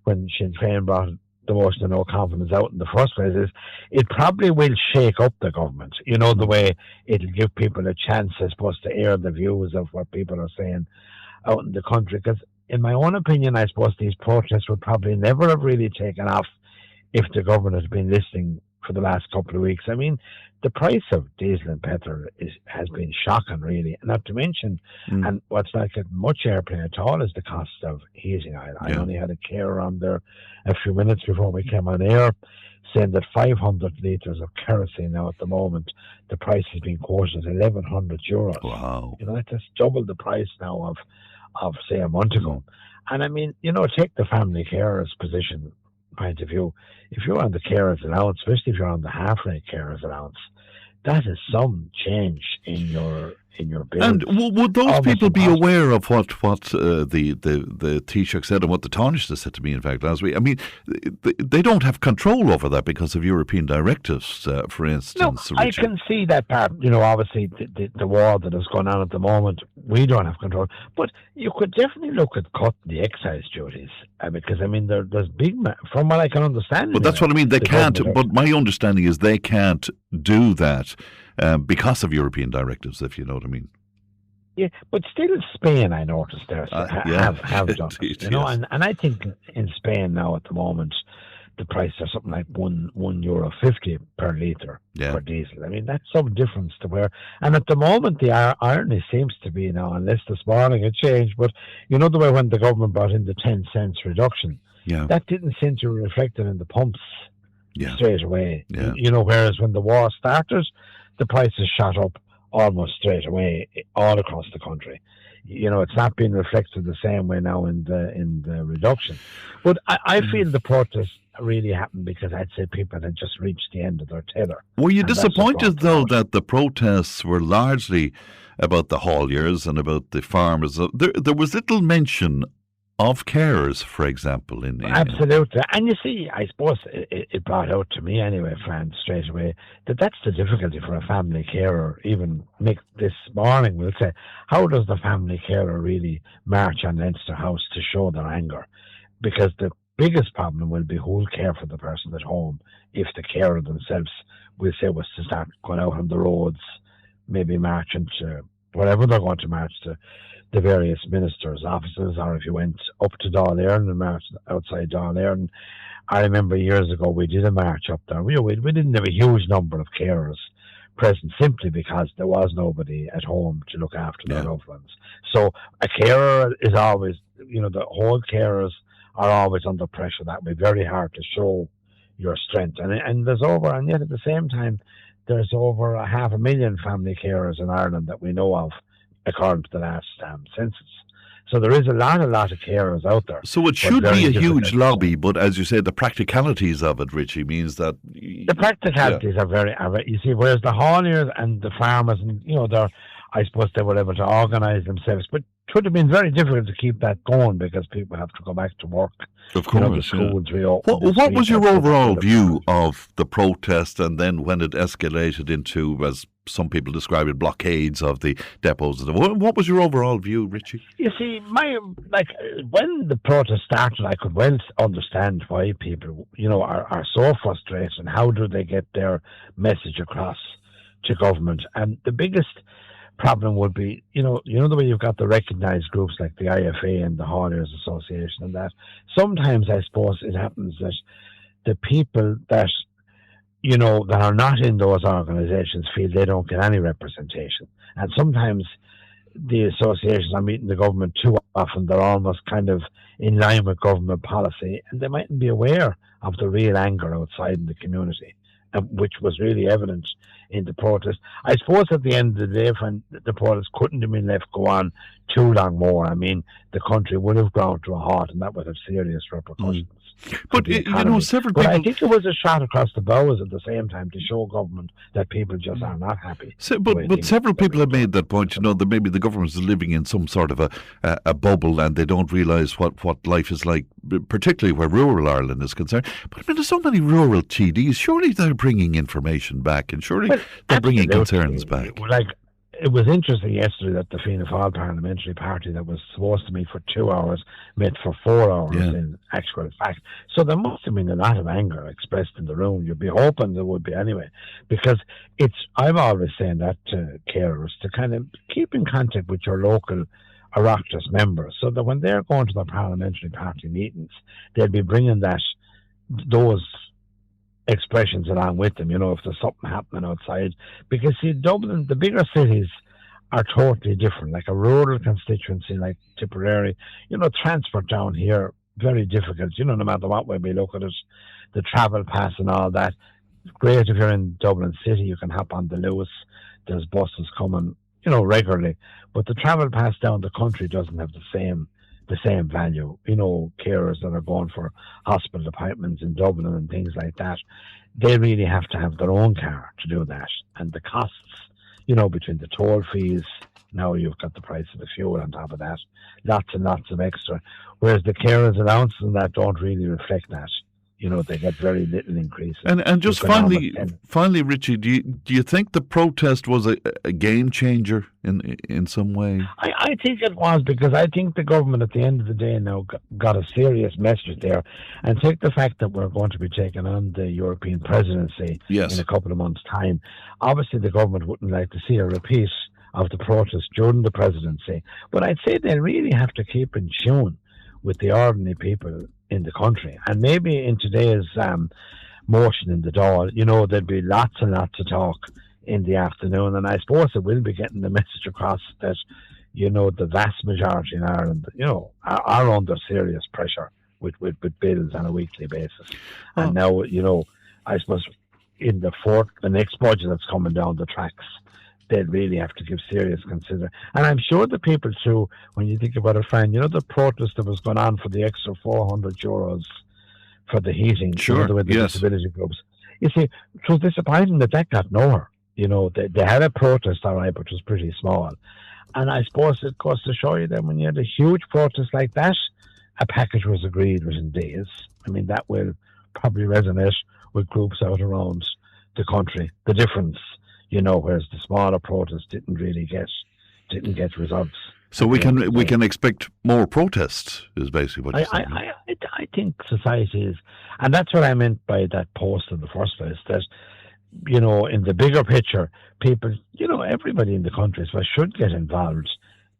H: when Sinn Féin brought the motion of no confidence out in the first place, is it probably will shake up the government. The way it'll give people a chance, I suppose, to air the views of what people are saying out in the country. Because in my own opinion, I suppose these protests would probably never have really taken off if the government had been listening for the last couple of weeks. I mean, the price of diesel and petrol has been shocking, really. Not to mention, and what's not getting much airplay at all is the cost of heating oil. I only had a carer on there a few minutes before we came on air saying that 500 litres of kerosene now at the moment, the price has been quoted at €1,100.
B: Wow.
H: That's double the price now of say, a month ago. And I mean, take the family carers position point of view. If you're on the carers allowance, especially if you're on the half-rate carers allowance, that is some change in your bill.
B: And would those people be aware of what the Taoiseach said and what the Taoiseach said to me, in fact, last week? I mean, they don't have control over that because of European directives, for instance.
H: No, I can see that part. Obviously, the war that is going on at the moment, we don't have control. But you could definitely look at cutting the excise duties. Because, I mean, there's big, from what I can understand.
B: But that's what I mean. They can't, but my understanding is they can't do that. Because of European directives, if you know what I mean.
H: Yeah, but still Spain, I noticed there, have done it,
B: yes.
H: and I think in Spain now at the moment, the price is something like €1.50 per litre for diesel. I mean, that's some difference to where, and at the moment the irony seems to be now, unless this morning it changed, but the way when the government brought in the 10 cents reduction, that didn't seem to be reflected in the pumps straight away. Whereas when the war started, the prices shot up almost straight away all across the country. It's not being reflected the same way now in the reduction. But I feel the protests really happened because I'd say people had just reached the end of their tether.
B: Were you disappointed, though, that the protests were largely about the hauliers and about the farmers? There was little mention of carers, for example.
H: Absolutely. And you see, I suppose it brought out to me anyway, Fran, straight away, that's the difficulty for a family carer. Even Nick this morning will say, how does the family carer really march on Leinster House to show their anger? Because the biggest problem will be who will care for the person at home if the carer themselves, we'll say, was to start going out on the roads, maybe marching to whatever they're going to march to, the various ministers' offices, or if you went up to Dáil Éireann and marched outside Dáil Éireann. I remember years ago we did a march up there. We didn't have a huge number of carers present simply because there was nobody at home to look after their loved ones. So a carer is always, the whole carers are always under pressure. That would be very hard to show your strength. And yet at the same time, there's over 500,000 family carers in Ireland that we know of, according to the last census. So there is a lot of carers out there.
B: So it should be a huge lobby, but as you say, the practicalities of it, Richie, means that...
H: The practicalities are very... You see, whereas the hauliers and the farmers, and I suppose they were able to organise themselves, but it would have been very difficult to keep that going because people have to go back to work.
B: Of course,
H: schools
B: What was your overall view of the protest, and then when it escalated into, as some people describe it, blockades of the depots? What was your overall view, Richie?
H: You see, when the protest started, I could well understand why people, are so frustrated and how do they get their message across to government. And the biggest problem would be, the way you've got the recognised groups like the IFA and the Hauliers Association and that. Sometimes I suppose it happens that the people that, that are not in those organisations feel they don't get any representation. And sometimes the associations are meeting the government too often. They're almost kind of in line with government policy, and they mightn't be aware of the real anger outside in the community, which was really evident in the protest. I suppose at the end of the day, when the protest couldn't have been left go on too long more, I mean, the country would have ground to a halt, and that would have serious repercussions.
B: But, several people...
H: I think it was a shot across the bows at the same time to show government that people just are not happy.
B: But several people have made that point, that maybe the government is living in some sort of a bubble and they don't realise what life is like, particularly where rural Ireland is concerned. But I mean, there's so many rural TDs. Surely they're bringing information back, and surely they're bringing concerns back.
H: It was interesting yesterday that the Fianna Fáil parliamentary party that was supposed to meet for 2 hours met for 4 hours in actual fact. So there must have been a lot of anger expressed in the room. You'd be hoping there would be anyway, because I'm always saying that to carers to kind of keep in contact with your local Oireachtas members, so that when they're going to their parliamentary party meetings, they'll be bringing those expressions along with them, if there's something happening outside. Because, see, Dublin, the bigger cities are totally different. Like a rural constituency like Tipperary, transport down here, very difficult, no matter what way we look at it. The travel pass and all that. Great if you're in Dublin City, you can hop on the Lewis. There's buses coming, regularly. But the travel pass down the country doesn't have the same value. Carers that are going for hospital appointments in Dublin and things like that, they really have to have their own car to do that. And the costs, between the toll fees, now you've got the price of the fuel on top of that, lots and lots of extra. Whereas the carers allowances and that don't really reflect that. They get very little increases.
B: And just finally, Richie, do you think the protest was a game changer in some way?
H: I think it was, because I think the government at the end of the day now got a serious message there. And take the fact that we're going to be taking on the European presidency in a couple of months' time. Obviously, the government wouldn't like to see a repeat of the protest during the presidency. But I'd say they really have to keep in tune with the ordinary people in the country. And maybe in today's motion in the Dáil, there'd be lots and lots of talk in the afternoon. And I suppose it will be getting the message across that, the vast majority in Ireland, are under serious pressure with bills on a weekly basis. And now, I suppose in the next budget that's coming down the tracks, they'd really have to give serious consideration. And I'm sure the people too, when you think about it, Fran, the protest that was going on for the extra €400 for the heating, with the disability groups. You see, it was disappointing that got nowhere. They had a protest, all right, but it was pretty small. And I suppose it goes to show you that when you had a huge protest like that, a package was agreed within days. I mean, that will probably resonate with groups out around the country. The difference, whereas the smaller protests didn't get results.
B: So we can expect more protests, is basically what you're saying.
H: I think society is, and that's what I meant by that post in the first place, that, in the bigger picture, people, everybody in the country should get involved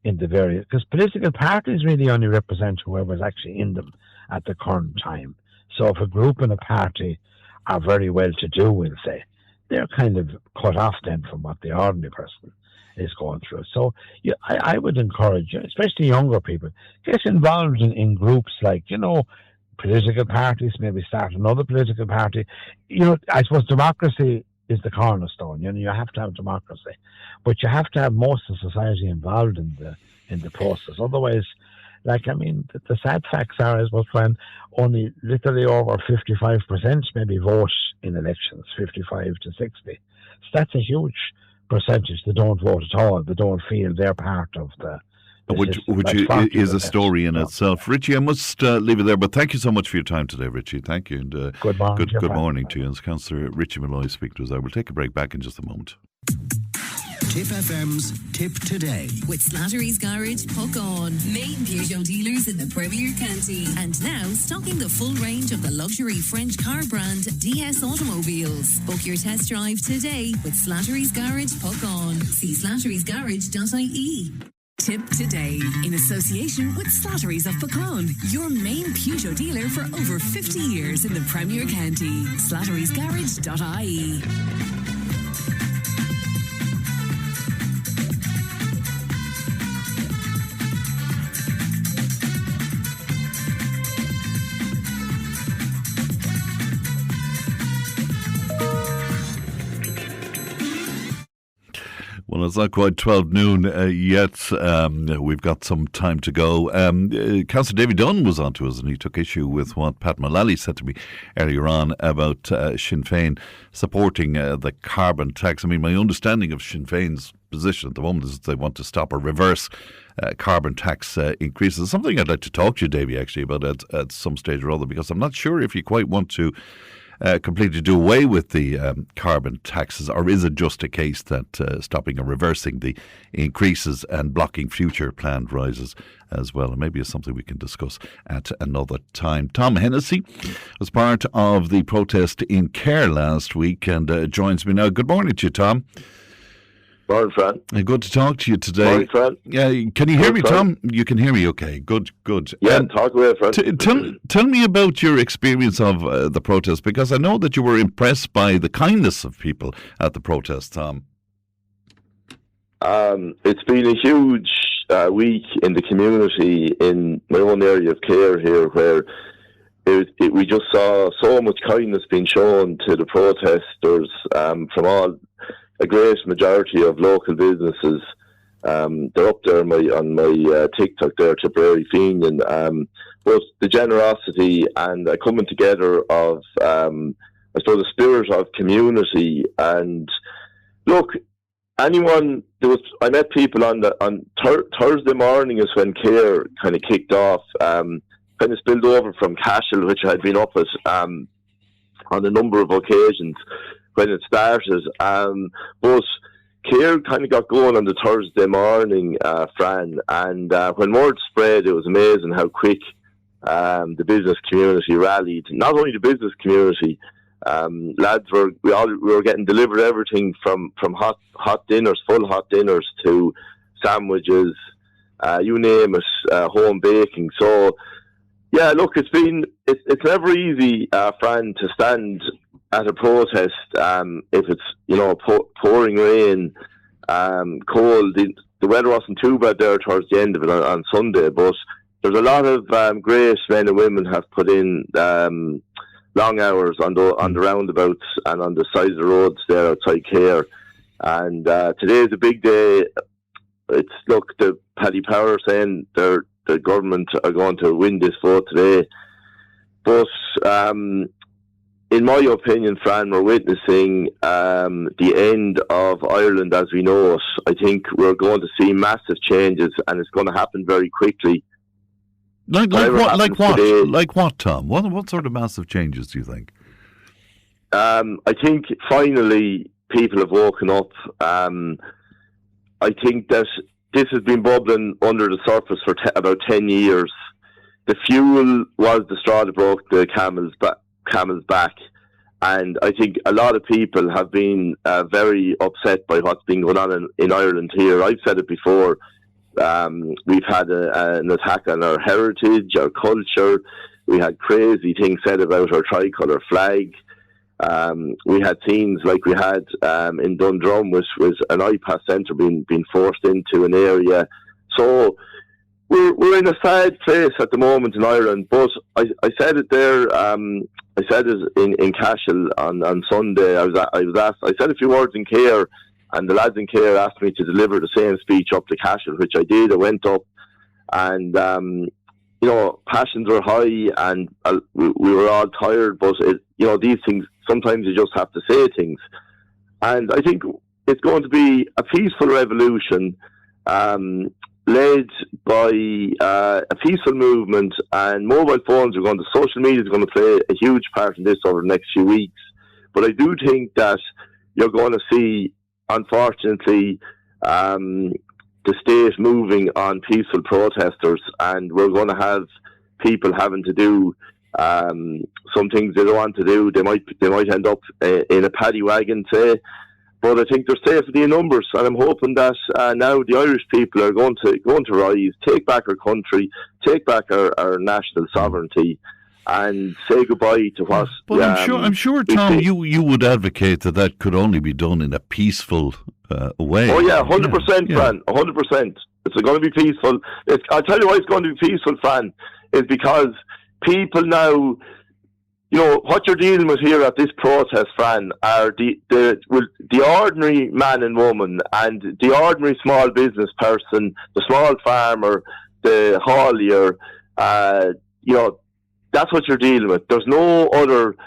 H: in the various, because political parties really only represent whoever's actually in them at the current time. So if a group and a party are very well to do, we'll say, they're kind of cut off then from what the ordinary person is going through. So I would encourage, especially younger people, get involved in groups like, political parties, maybe start another political party. I suppose democracy is the cornerstone. You have to have democracy, but you have to have most of society involved in the process. Otherwise, the sad facts are, I suppose, when only literally over 55% maybe vote in elections, 55 to 60. So that's a huge percentage that don't vote at all. They don't feel they're part of the
B: which is a story in itself. Richie, I must leave it there, but thank you so much for your time today, Richie. Thank you. And
H: good morning.
B: Good morning to you. And Councillor Richie Malloy speaking to us. I will take a break back in just a moment.
D: Tipp FM's Tipp Today.
A: With Slattery's Garage, Puck On. Main Peugeot dealers in the Premier County. And now stocking the full range of the luxury French car brand DS Automobiles. Book your test drive today with Slattery's Garage, Puck On. See slatterysgarage.ie. Tipp Today, in association with Slattery's of Pecan, your main Peugeot dealer for over 50 years in the Premier County. slatterysgarage.ie.
B: Well, it's not quite 12 noon yet. We've got some time to go. Councillor David Dunn was on to us and he took issue with what Pat Mullally said to me earlier on about Sinn Féin supporting the carbon tax. I mean, my understanding of Sinn Féin's position at the moment is that they want to stop or reverse carbon tax increases. Something I'd like to talk to you, Davy, actually, about at some stage or other, because I'm not sure if you quite want to completely do away with the carbon taxes, or is it just a case that stopping or reversing the increases and blocking future planned rises as well? And maybe it's something we can discuss at another time. Tom Hennessy was part of the protest in Kerr last week and joins me now. Good morning to you, Tom.
I: Morning, Fran.
B: Good to talk to you today.
I: Morning, Fran.
B: Yeah, can you hear me,
I: Fran.
B: Tom? You can hear me, okay. Good.
I: Yeah, talk away, Fran.
B: Tell me about your experience of the protest, because I know that you were impressed by the kindness of people at the protest, Tom.
I: It's been a huge week in the community in my own area of care here, where we just saw so much kindness being shown to the protesters from a great majority of local businesses. They're up there on my TikTok there, Tipperary Fenian. But the generosity and a coming together of, I suppose, the spirit of community. And look, I met people on Thursday morning is when care kind of kicked off. Kind of spilled over from Cashel, which I had been up at on a number of occasions when it started. But care kind of got going on the Thursday morning, Fran, and when word spread, it was amazing how quick the business community rallied. Not only the business community, lads we were getting delivered everything from hot dinners, full hot dinners, to sandwiches, you name it, home baking. So yeah, look, it's never easy, Fran, to stand at a protest if it's pouring rain, cold. The weather wasn't too bad there towards the end of it on Sunday, but there's a lot of great men and women have put in long hours on the roundabouts and on the sides of the roads there outside care. And today is a big day. The Paddy Power saying the government are going to win this vote today. But in my opinion, Fran, we're witnessing the end of Ireland as we know it. I think we're going to see massive changes, and it's going to happen very quickly.
B: Like what, Tom? What sort of massive changes do you think?
I: I think finally people have woken up. I think that this has been bubbling under the surface for about 10 years. The fuel was the straw that broke the camel's back. And I think a lot of people have been very upset by what's been going on in Ireland here. I've said it before. We've had an attack on our heritage, our culture. We had crazy things said about our tricolour flag. We had scenes like we had in Dundrum, which was an iPass centre being forced into an area. So we're in a sad place at the moment in Ireland. But I said it there. I said it in Cashel on Sunday. I was asked. I said a few words in care, and the lads in care asked me to deliver the same speech up to Cashel, which I did. I went up, and passions were high, and we were all tired. But these things, sometimes you just have to say things. And I think it's going to be a peaceful revolution, led by a peaceful movement, and social media is going to play a huge part in this over the next few weeks. But I do think that you're going to see, unfortunately, the state moving on peaceful protesters, and we're going to have people having to do some things they don't want to do. They might end up in a paddy wagon, say. But I think there's safety in numbers, and I'm hoping that now the Irish people are going to rise, take back our country, take back our national sovereignty, and say goodbye to what.
B: But I'm sure, Tom, you would advocate that could only be done in a peaceful way.
I: Oh yeah, 100%, Fran, 100%. It's going to be peaceful. I'll tell you why it's going to be peaceful, Fran, is because people now. What you're dealing with here at this protest, Fran, are the ordinary man and woman and the ordinary small business person, the small farmer, the haulier. That's what you're dealing with. There's no other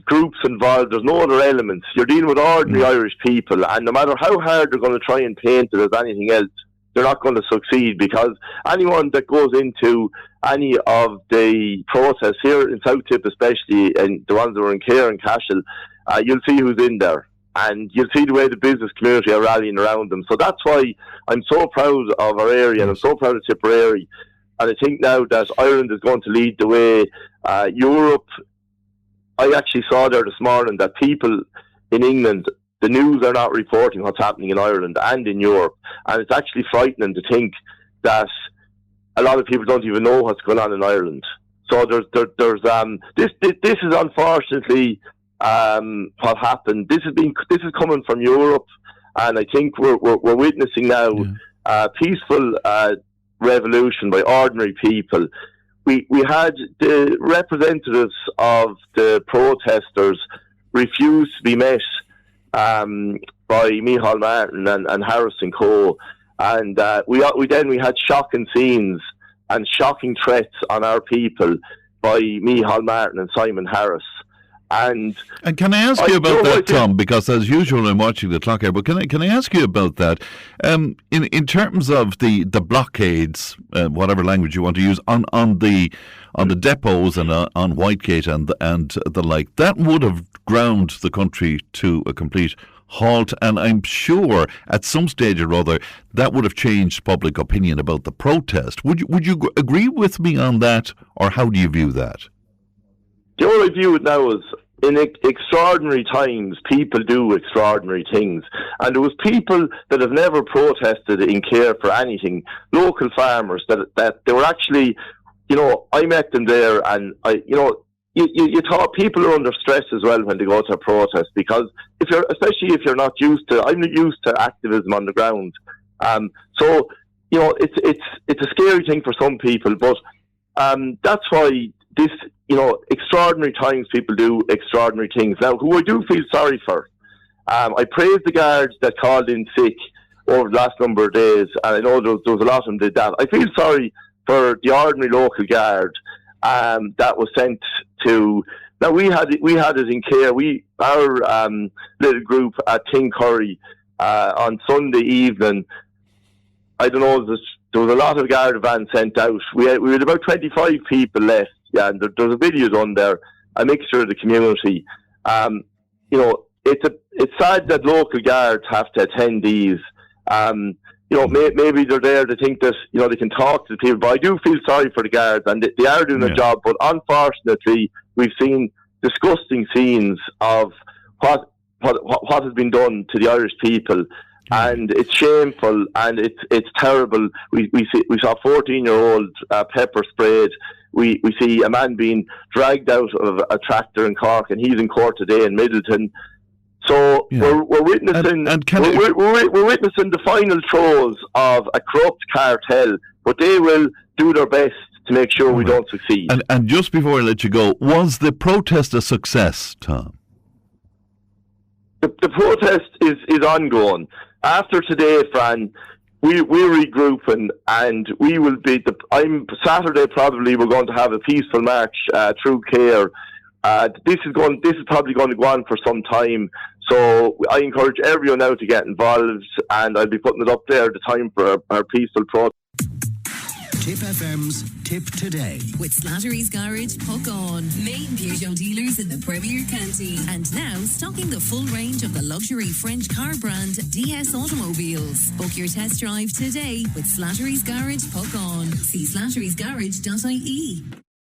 I: groups involved. There's no other elements. You're dealing with ordinary Irish people, and no matter how hard they're going to try and paint it as anything else, they're not going to succeed, because anyone that goes into any of the protests here in South Tipp, especially, and the ones that were in Care and Cashel, you'll see who's in there, and you'll see the way the business community are rallying around them. So that's why I'm so proud of our area, and I'm so proud of Tipperary. And I think now that Ireland is going to lead the way. Europe, I actually saw there this morning that people in England, the news are not reporting what's happening in Ireland and in Europe. And it's actually frightening to think that a lot of people don't even know what's going on in Ireland. So there's this is unfortunately what happened. This is coming from Europe, and I think we're witnessing now peaceful revolution by ordinary people. We had the representatives of the protesters refuse to be met by Micheál Martin and Harris and Co. And we had shocking scenes and shocking threats on our people by Micheál Martin and Simon Harris. And
B: can I ask you about that, Tom? Because as usual, I'm watching the clock here. But can I ask you about that? In terms of the blockades, whatever language you want to use, on the depots and on Whitegate and the like, that would have ground the country to a complete halt, and I'm sure at some stage or other that would have changed public opinion about the protest. Would you agree with me on that, or how do you view that?
I: The way I view it now is, in extraordinary times, people do extraordinary things. And there was people that have never protested in Care for anything, local farmers, that they were actually, I met them there, and you thought people are under stress as well when they go to a protest, because especially if you're not used to, I'm not used to activism on the ground. So, it's a scary thing for some people, but that's why this, extraordinary times people do extraordinary things. Now, who I do feel sorry for, I praise the guards that called in sick over the last number of days, and I know there was a lot of them did that. I feel sorry for the ordinary local guard that was sent to. Now we had it in Care. Our little group at Tincurry on Sunday evening. I don't know. There was a lot of guard vans sent out. We had about 25 people left. Yeah, and there's a video on there, a mixture of the community. It's sad that local guards have to attend these. Maybe they're there to think that, they can talk to the people, but I do feel sorry for the guards, and they are doing a job, but unfortunately, we've seen disgusting scenes of what has been done to the Irish people, and it's shameful, and it's terrible. We saw 14-year-old pepper sprayed. We see a man being dragged out of a tractor in Cork, and he's in court today in Middleton. So we're witnessing we're witnessing the final throes of a corrupt cartel, but they will do their best to make sure we don't succeed.
B: And just before I let you go, was the protest a success, Tom?
I: The protest is ongoing. After today, Fran, we're regrouping, and we will be. Saturday probably we're going to have a peaceful march through Care. This is probably going to go on for some time. So I encourage everyone now to get involved, and I'll be putting it up there at the time for our peaceful protest.
D: Tipp FM's Tip Today.
A: With Slattery's Garage, Puck On. Main Peugeot dealers in the Premier County. And now stocking the full range of the luxury French car brand DS Automobiles. Book your test drive today with Slattery's Garage, Puck On. See slatterysgarage.ie.